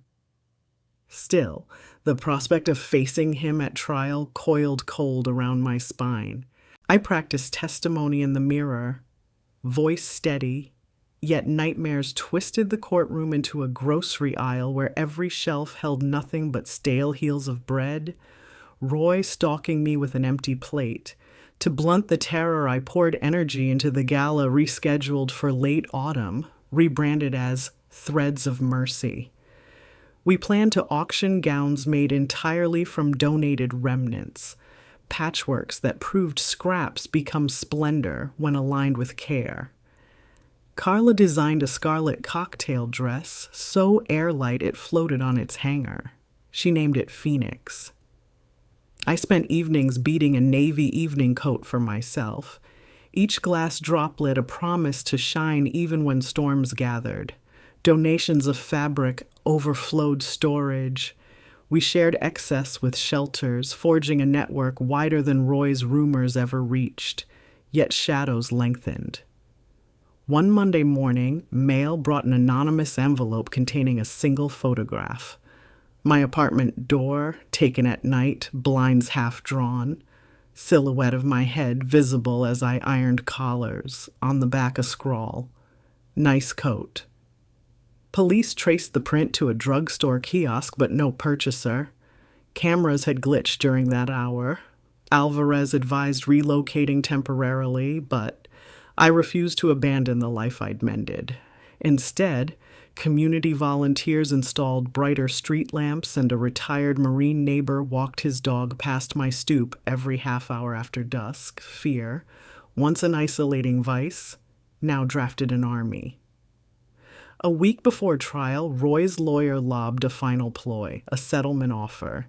Speaker 1: Still, the prospect of facing him at trial coiled cold around my spine. I practiced testimony in the mirror, voice steady, yet nightmares twisted the courtroom into a grocery aisle where every shelf held nothing but stale heels of bread, Roy stalking me with an empty plate. To blunt the terror, I poured energy into the gala rescheduled for late autumn, rebranded as Threads of Mercy. We planned to auction gowns made entirely from donated remnants, patchworks that proved scraps become splendor when aligned with care. Carla designed a scarlet cocktail dress so airlight it floated on its hanger. She named it Phoenix. I spent evenings beating a navy evening coat for myself, each glass droplet a promise to shine even when storms gathered. Donations of fabric overflowed storage. We shared excess with shelters, forging a network wider than Roy's rumors ever reached, yet shadows lengthened. One Monday morning, mail brought an anonymous envelope containing a single photograph. My apartment door, taken at night, blinds half drawn, silhouette of my head visible as I ironed collars, on the back a scrawl, "Nice coat." Police traced the print to a drugstore kiosk, but no purchaser. Cameras had glitched during that hour. Alvarez advised relocating temporarily, but I refused to abandon the life I'd mended. Instead, community volunteers installed brighter street lamps, and a retired Marine neighbor walked his dog past my stoop every half hour after dusk. Fear, once an isolating vice, now drafted an army. A week before trial, Roy's lawyer lobbed a final ploy, a settlement offer.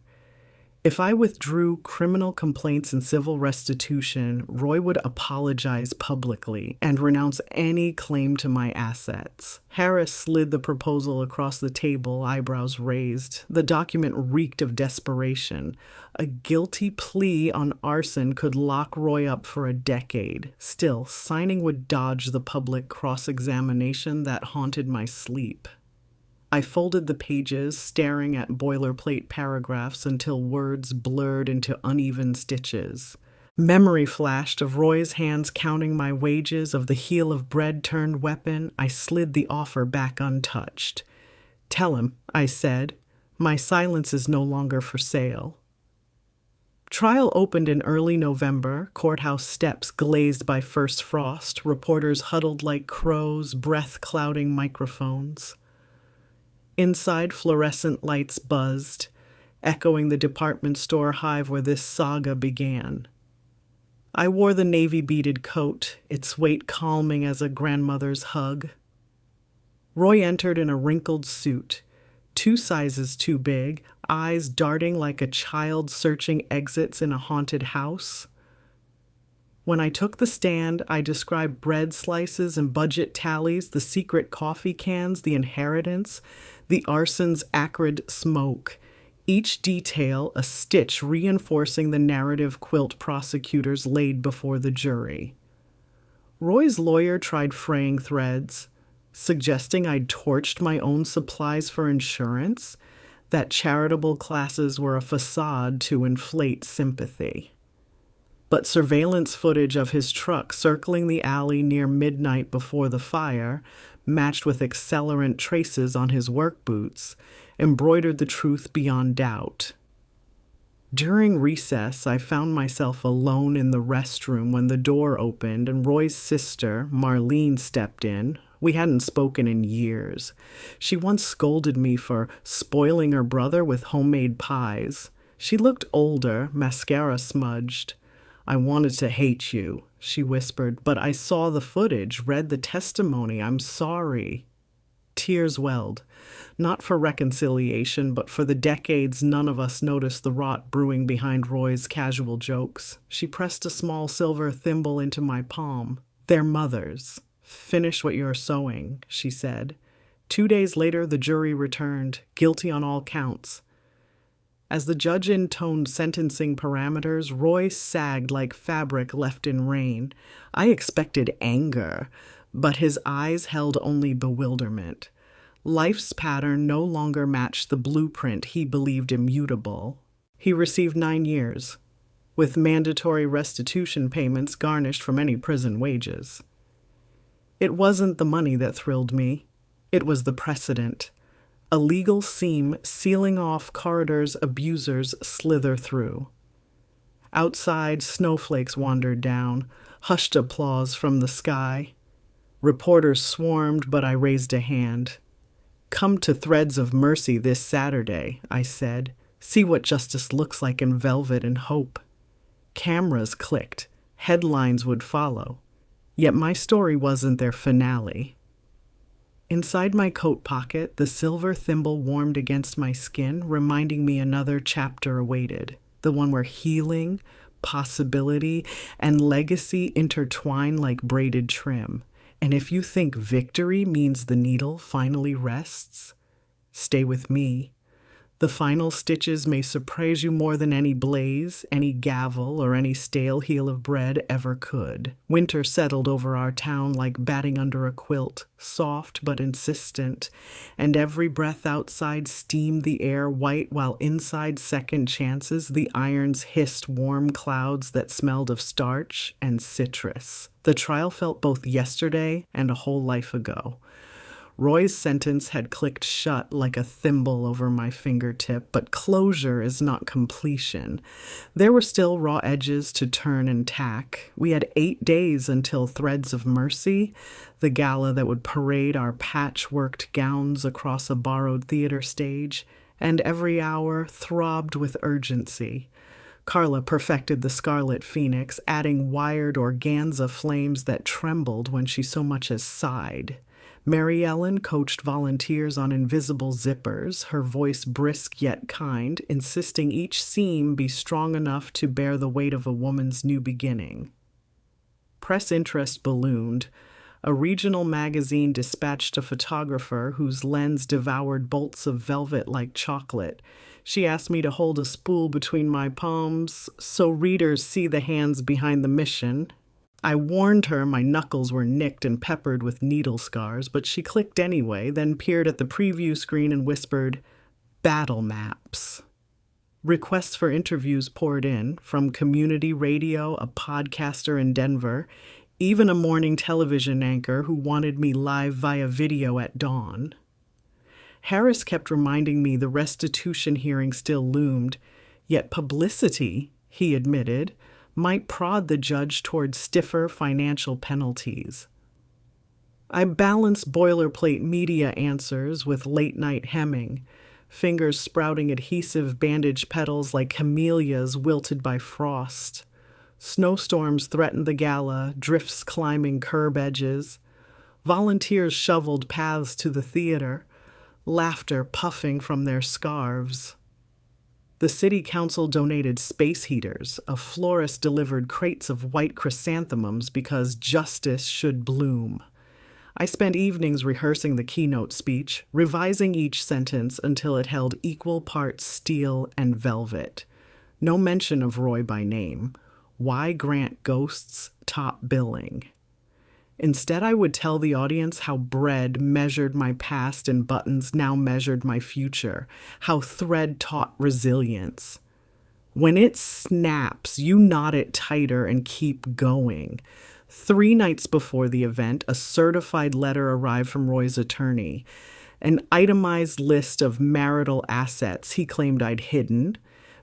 Speaker 1: If I withdrew criminal complaints and civil restitution, Roy would apologize publicly and renounce any claim to my assets. Harris slid the proposal across the table, eyebrows raised. The document reeked of desperation. A guilty plea on arson could lock Roy up for a decade. Still, signing would dodge the public cross-examination that haunted my sleep. I folded the pages, staring at boilerplate paragraphs until words blurred into uneven stitches. Memory flashed of Roy's hands counting my wages, of the heel of bread turned weapon. I slid the offer back untouched. "Tell him," I said, "my silence is no longer for sale." Trial opened in early November, courthouse steps glazed by first frost, reporters huddled like crows, breath clouding microphones. Inside, fluorescent lights buzzed, echoing the department store hive where this saga began. I wore the navy-beaded coat, its weight calming as a grandmother's hug. Roy entered in a wrinkled suit, 2 sizes too big, eyes darting like a child searching exits in a haunted house. When I took the stand, I described bread slices and budget tallies, the secret coffee cans, the inheritance, the arson's acrid smoke, each detail a stitch reinforcing the narrative quilt prosecutors laid before the jury. Roy's lawyer tried fraying threads, suggesting I'd torched my own supplies for insurance, that charitable classes were a facade to inflate sympathy. But surveillance footage of his truck circling the alley near midnight before the fire, matched with accelerant traces on his work boots, embroidered the truth beyond doubt. During recess, I found myself alone in the restroom when the door opened and Roy's sister, Marlene, stepped in. We hadn't spoken in years. She once scolded me for spoiling her brother with homemade pies. She looked older, mascara smudged. "I wanted to hate you," she whispered, "but I saw the footage, read the testimony. I'm sorry." Tears welled, not for reconciliation, but for the decades none of us noticed the rot brewing behind Roy's casual jokes. She pressed a small silver thimble into my palm. "They're mother's. Finish what you're sewing," she said. 2 days later, the jury returned, guilty on all counts. As the judge intoned sentencing parameters, Roy sagged like fabric left in rain. I expected anger, but his eyes held only bewilderment. Life's pattern no longer matched the blueprint he believed immutable. He received 9 years, with mandatory restitution payments garnished from any prison wages. It wasn't the money that thrilled me. It was the precedent. A legal seam sealing off corridors abusers slither through. Outside, snowflakes wandered down, hushed applause from the sky. Reporters swarmed, but I raised a hand. "Come to Threads of Mercy this Saturday," I said. "See what justice looks like in velvet and hope." Cameras clicked. Headlines would follow. Yet my story wasn't their finale. Inside my coat pocket, the silver thimble warmed against my skin, reminding me another chapter awaited, the one where healing, possibility, and legacy intertwine like braided trim. And if you think victory means the needle finally rests, stay with me. The final stitches may surprise you more than any blaze, any gavel, or any stale heel of bread ever could. Winter settled over our town like batting under a quilt, soft but insistent, and every breath outside steamed the air white while inside second chances the irons hissed warm clouds that smelled of starch and citrus. The trial felt both yesterday and a whole life ago. Roy's sentence had clicked shut like a thimble over my fingertip, but closure is not completion. There were still raw edges to turn and tack. We had 8 days until Threads of Mercy, the gala that would parade our patchworked gowns across a borrowed theater stage, and every hour throbbed with urgency. Carla perfected the Scarlet Phoenix, adding wired organza flames that trembled when she so much as sighed. Mary Ellen coached volunteers on invisible zippers, her voice brisk yet kind, insisting each seam be strong enough to bear the weight of a woman's new beginning. Press interest ballooned. A regional magazine dispatched a photographer whose lens devoured bolts of velvet like chocolate. She asked me to hold a spool between my palms so readers see the hands behind the mission. I warned her my knuckles were nicked and peppered with needle scars, but she clicked anyway, then peered at the preview screen and whispered, "Battle maps." Requests for interviews poured in, from community radio, a podcaster in Denver, even a morning television anchor who wanted me live via video at dawn. Harris kept reminding me the restitution hearing still loomed, yet publicity, he admitted, might prod the judge toward stiffer financial penalties. I balanced boilerplate media answers with late-night hemming, fingers sprouting adhesive bandage petals like camellias wilted by frost. Snowstorms threatened the gala, drifts climbing curb edges. Volunteers shoveled paths to the theater, laughter puffing from their scarves. The city council donated space heaters. A florist delivered crates of white chrysanthemums because justice should bloom. I spent evenings rehearsing the keynote speech, revising each sentence until it held equal parts steel and velvet. No mention of Roy by name. Why grant ghosts top billing? Instead, I would tell the audience how bread measured my past and buttons now measured my future, how thread taught resilience. When it snaps, you knot it tighter and keep going. 3 nights before the event, a certified letter arrived from Roy's attorney, an itemized list of marital assets he claimed I'd hidden,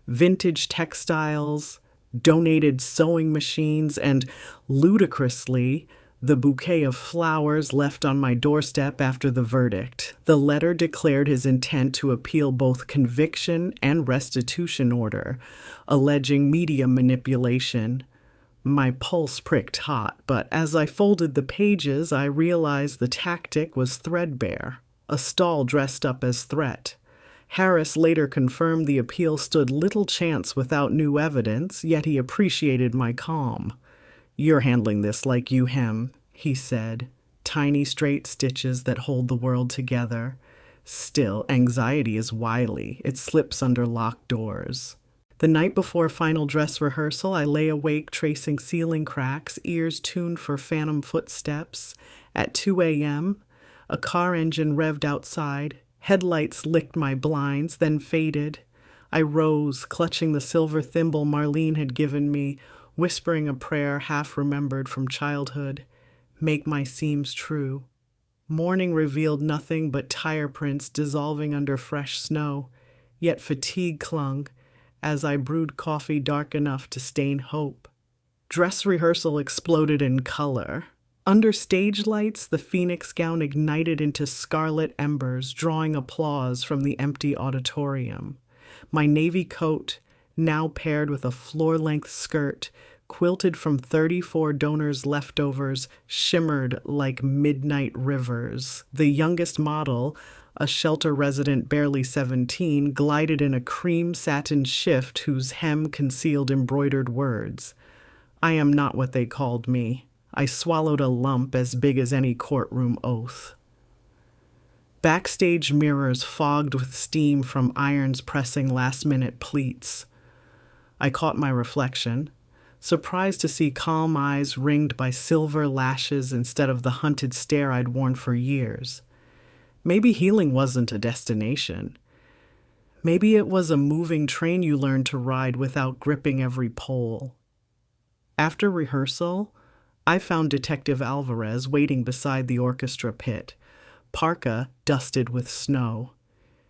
Speaker 1: vintage textiles, donated sewing machines, and ludicrously, the bouquet of flowers left on my doorstep after the verdict. The letter declared his intent to appeal both conviction and restitution order, alleging media manipulation. My pulse pricked hot, but as I folded the pages, I realized the tactic was threadbare, a stall dressed up as threat. Harris later confirmed the appeal stood little chance without new evidence, yet he appreciated my calm. "You're handling this like you hem," he said. "Tiny straight stitches that hold the world together. Still, anxiety is wily. It slips under locked doors." The night before final dress rehearsal, I lay awake tracing ceiling cracks, ears tuned for phantom footsteps. At 2 a.m., a car engine revved outside. Headlights licked my blinds, then faded. I rose, clutching the silver thimble Marlene had given me, whispering a prayer half-remembered from childhood. "Make my seams true." Morning revealed nothing but tire prints dissolving under fresh snow, yet fatigue clung as I brewed coffee dark enough to stain hope. Dress rehearsal exploded in color. Under stage lights, the phoenix gown ignited into scarlet embers, drawing applause from the empty auditorium. My navy coat, now paired with a floor-length skirt, quilted from 34 donors' leftovers, shimmered like midnight rivers. The youngest model, a shelter resident barely 17, glided in a cream satin shift whose hem concealed embroidered words. I am not what they called me. I swallowed a lump as big as any courtroom oath. Backstage mirrors fogged with steam from irons pressing last-minute pleats. I caught my reflection, surprised to see calm eyes ringed by silver lashes instead of the hunted stare I'd worn for years. Maybe healing wasn't a destination. Maybe it was a moving train you learned to ride without gripping every pole. After rehearsal, I found Detective Alvarez waiting beside the orchestra pit, parka dusted with snow.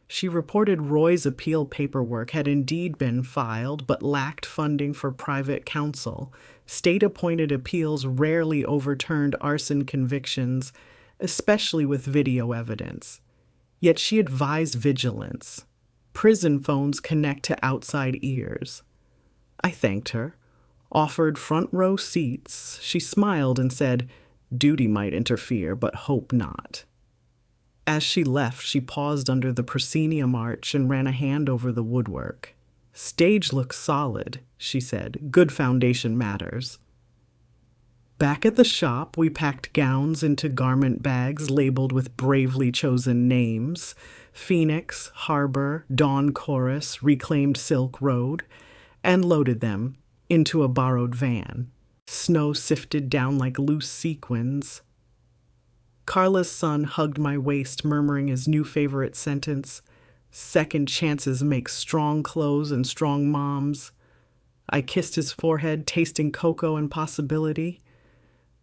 Speaker 1: She reported Roy's appeal paperwork had indeed been filed but lacked funding for private counsel. State-appointed appeals rarely overturned arson convictions, especially with video evidence. Yet she advised vigilance. Prison phones connect to outside ears. I thanked her, offered front row seats. She smiled and said, "Duty might interfere, but hope not." As she left, she paused under the proscenium arch and ran a hand over the woodwork. "Stage looks solid," she said. "Good foundation matters." Back at the shop, we packed gowns into garment bags labeled with bravely chosen names: Phoenix, Harbor, Dawn Chorus, Reclaimed Silk Road, and loaded them into a borrowed van. Snow sifted down like loose sequins. Carla's son hugged my waist, murmuring his new favorite sentence, "Second chances make strong clothes and strong moms." I kissed his forehead, tasting cocoa and possibility.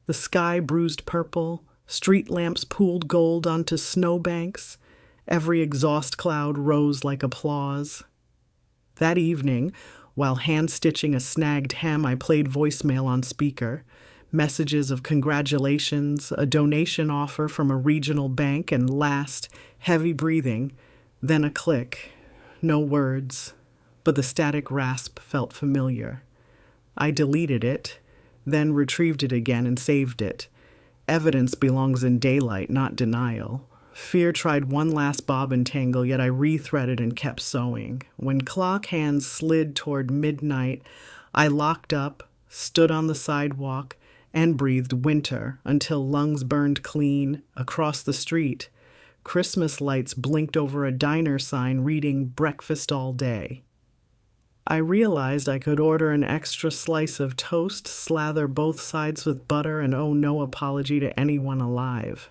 Speaker 1: The sky bruised purple, street lamps pooled gold onto snowbanks. Every exhaust cloud rose like applause. That evening, while hand-stitching a snagged hem, I played voicemail on speaker. Messages of congratulations, a donation offer from a regional bank, and last, heavy breathing, then a click. No words, but the static rasp felt familiar. I deleted it, then retrieved it again and saved it. Evidence belongs in daylight, not denial. Fear tried one last bob and tangle, yet I rethreaded and kept sewing. When clock hands slid toward midnight, I locked up, stood on the sidewalk, and breathed winter until lungs burned clean. Across the street, Christmas lights blinked over a diner sign reading breakfast all day. I realized I could order an extra slice of toast, slather both sides with butter, and owe no apology to anyone alive.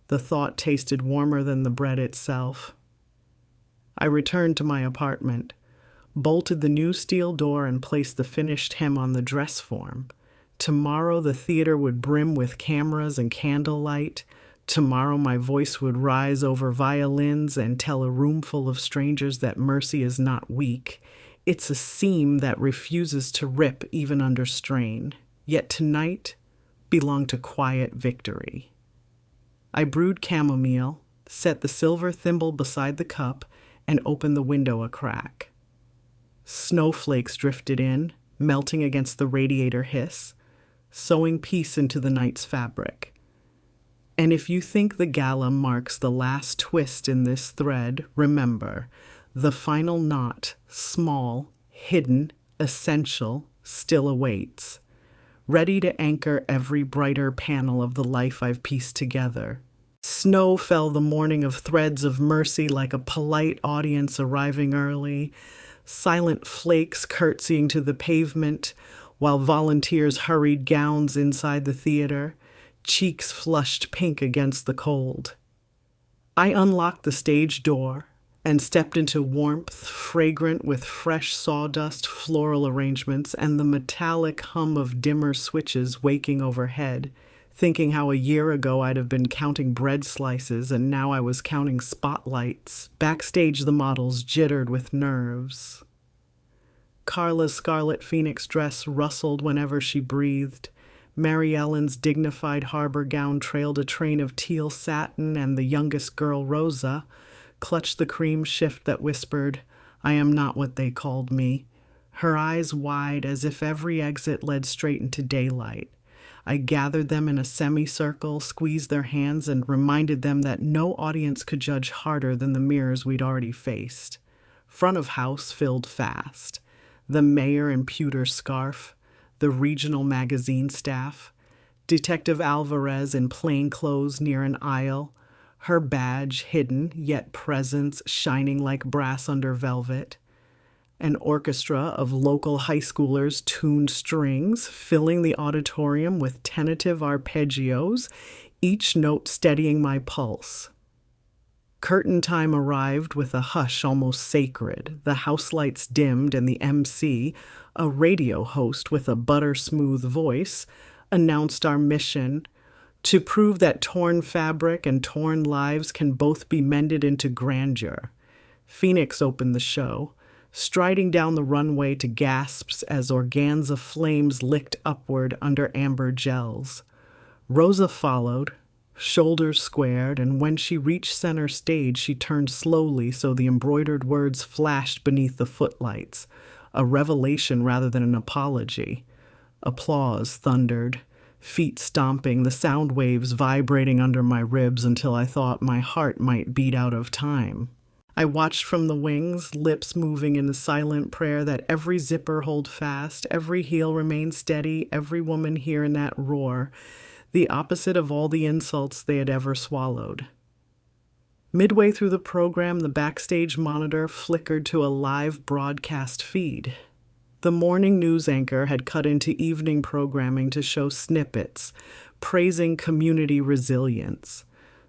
Speaker 1: The thought tasted warmer than the bread itself. I returned to my apartment, bolted the new steel door, and placed the finished hem on the dress form. Tomorrow the theater would brim with cameras and candlelight. Tomorrow my voice would rise over violins and tell a room full of strangers that mercy is not weak. It's a seam that refuses to rip even under strain. Yet tonight belonged to quiet victory. I brewed chamomile, set the silver thimble beside the cup, and opened the window a crack. Snowflakes drifted in, melting against the radiator hiss, sewing peace into the night's fabric. And if you think the gala marks the last twist in this thread, remember, the final knot, small, hidden, essential, still awaits, ready to anchor every brighter panel of the life I've pieced together. Snow fell the morning of threads of mercy like a polite audience arriving early, silent flakes curtsying to the pavement, while volunteers hurried gowns inside the theater, cheeks flushed pink against the cold. I unlocked the stage door and stepped into warmth, fragrant with fresh sawdust, floral arrangements, and the metallic hum of dimmer switches waking overhead, thinking how a year ago I'd have been counting bread slices and now I was counting spotlights. Backstage, the models jittered with nerves. Carla's scarlet phoenix dress rustled whenever she breathed. Mary Ellen's dignified harbor gown trailed a train of teal satin, and the youngest girl, Rosa, clutched the cream shift that whispered, "I am not what they called me," her eyes wide as if every exit led straight into daylight. I gathered them in a semicircle, squeezed their hands, and reminded them that no audience could judge harder than the mirrors we'd already faced. Front of house filled fast. The mayor in pewter scarf, the regional magazine staff, Detective Alvarez in plain clothes near an aisle, her badge hidden, yet presence shining like brass under velvet. An orchestra of local high schoolers tuned strings, filling the auditorium with tentative arpeggios, each note steadying my pulse. Curtain time arrived with a hush almost sacred. The house lights dimmed, and the MC, a radio host with a butter-smooth voice, announced our mission: to prove that torn fabric and torn lives can both be mended into grandeur. Phoenix opened the show, striding down the runway to gasps as organza flames licked upward under amber gels. Rosa followed, shoulders squared, and when she reached center stage, she turned slowly so the embroidered words flashed beneath the footlights, a revelation rather than an apology. Applause thundered, feet stomping, the sound waves vibrating under my ribs until I thought my heart might beat out of time. I watched from the wings, lips moving in a silent prayer that every zipper hold fast, every heel remain steady, every woman hear in that roar, the opposite of all the insults they had ever swallowed. Midway through the program, the backstage monitor flickered to a live broadcast feed. The morning news anchor had cut into evening programming to show snippets, praising community resilience.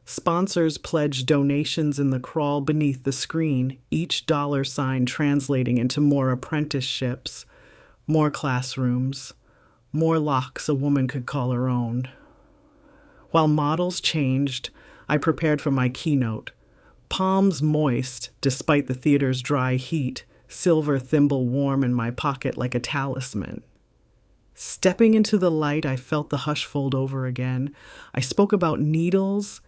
Speaker 1: Sponsors pledged donations in the crawl beneath the screen, each dollar sign translating into more apprenticeships, more classrooms, more locks a woman could call her own. While models changed, I prepared for my keynote. Palms moist, despite the theater's dry heat, silver thimble warm in my pocket like a talisman. Stepping into the light, I felt the hush fold over again. I spoke about needles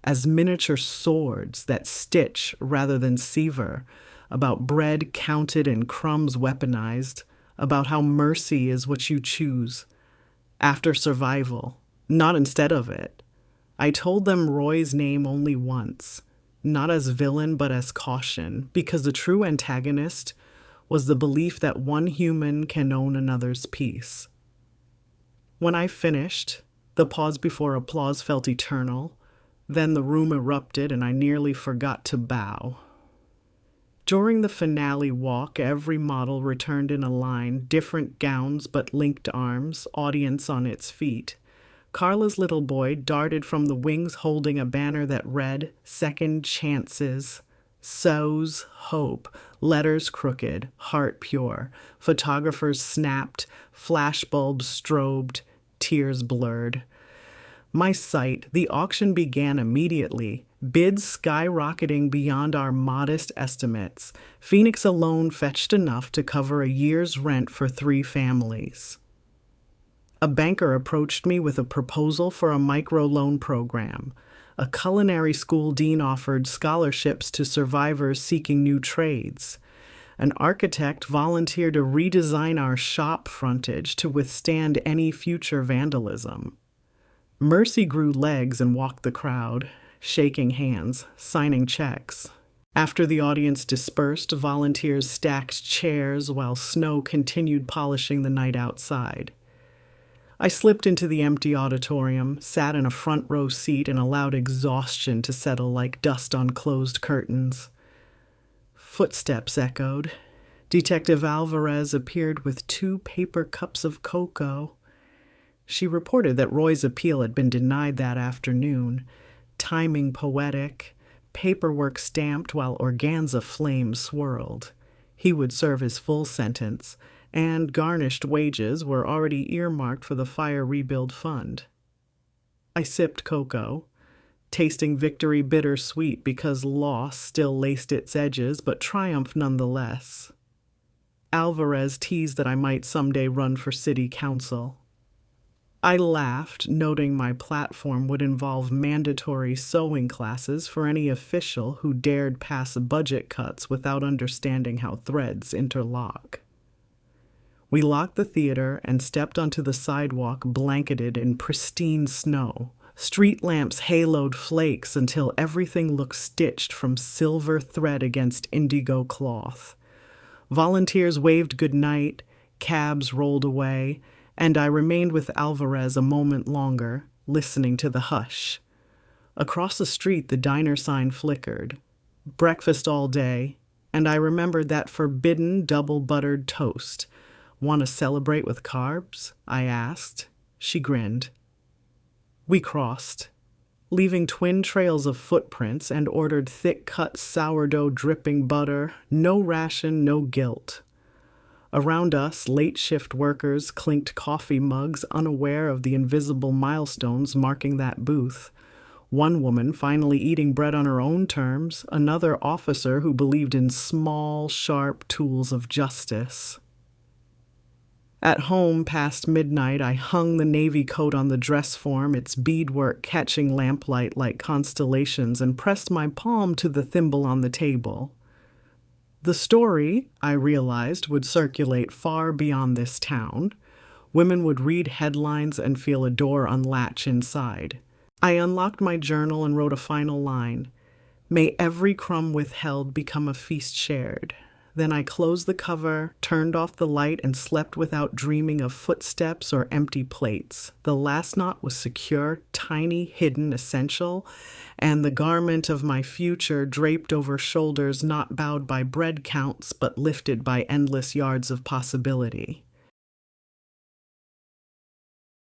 Speaker 1: as miniature swords that stitch rather than sever, about bread counted and crumbs weaponized, about how mercy is what you choose after survival, not instead of it. I told them Roy's name only once, not as villain but as caution, because the true antagonist was the belief that one human can own another's peace. When I finished, the pause before applause felt eternal. Then the room erupted and I nearly forgot to bow. During the finale walk, every model returned in a line, different gowns but linked arms, audience on its feet. Carla's little boy darted from the wings holding a banner that read, "Second Chances." Sows hope, letters crooked, heart pure. Photographers snapped, flashbulbs strobed, tears blurred. My sight, the auction began immediately, bids skyrocketing beyond our modest estimates. Phoenix alone fetched enough to cover a year's rent for 3 families. A banker approached me with a proposal for a microloan program. A culinary school dean offered scholarships to survivors seeking new trades. An architect volunteered to redesign our shop frontage to withstand any future vandalism. Mercy grew legs and walked the crowd, shaking hands, signing checks. After the audience dispersed, volunteers stacked chairs while snow continued polishing the night outside. I slipped into the empty auditorium, sat in a front row seat, and allowed exhaustion to settle like dust on closed curtains. Footsteps echoed. Detective Alvarez appeared with 2 paper cups of cocoa. She reported that Roy's appeal had been denied that afternoon. Timing poetic, paperwork stamped while organza flames swirled. He would serve his full sentence, and garnished wages were already earmarked for the fire rebuild fund. I sipped cocoa, tasting victory bittersweet because loss still laced its edges, but triumph nonetheless. Alvarez teased that I might someday run for city council. I laughed, noting my platform would involve mandatory sewing classes for any official who dared pass budget cuts without understanding how threads interlock. We locked the theater and stepped onto the sidewalk blanketed in pristine snow. Street lamps haloed flakes until everything looked stitched from silver thread against indigo cloth. Volunteers waved goodnight, cabs rolled away, and I remained with Alvarez a moment longer, listening to the hush. Across the street, the diner sign flickered. Breakfast all day, and I remembered that forbidden double-buttered toast. "Want to celebrate with carbs?" I asked. She grinned. We crossed, leaving twin trails of footprints, and ordered thick-cut sourdough dripping butter, no ration, no guilt. Around us, late-shift workers clinked coffee mugs, unaware of the invisible milestones marking that booth. One woman finally eating bread on her own terms, another officer who believed in small, sharp tools of justice. At home, past midnight, I hung the navy coat on the dress form, its beadwork catching lamplight like constellations, and pressed my palm to the thimble on the table. The story, I realized, would circulate far beyond this town. Women would read headlines and feel a door unlatch inside. I unlocked my journal and wrote a final line. "May every crumb withheld become a feast shared." Then I closed the cover, turned off the light, and slept without dreaming of footsteps or empty plates. The last knot was secure, tiny, hidden, essential, and the garment of my future draped over shoulders not bowed by bread counts, but lifted by endless yards of possibility.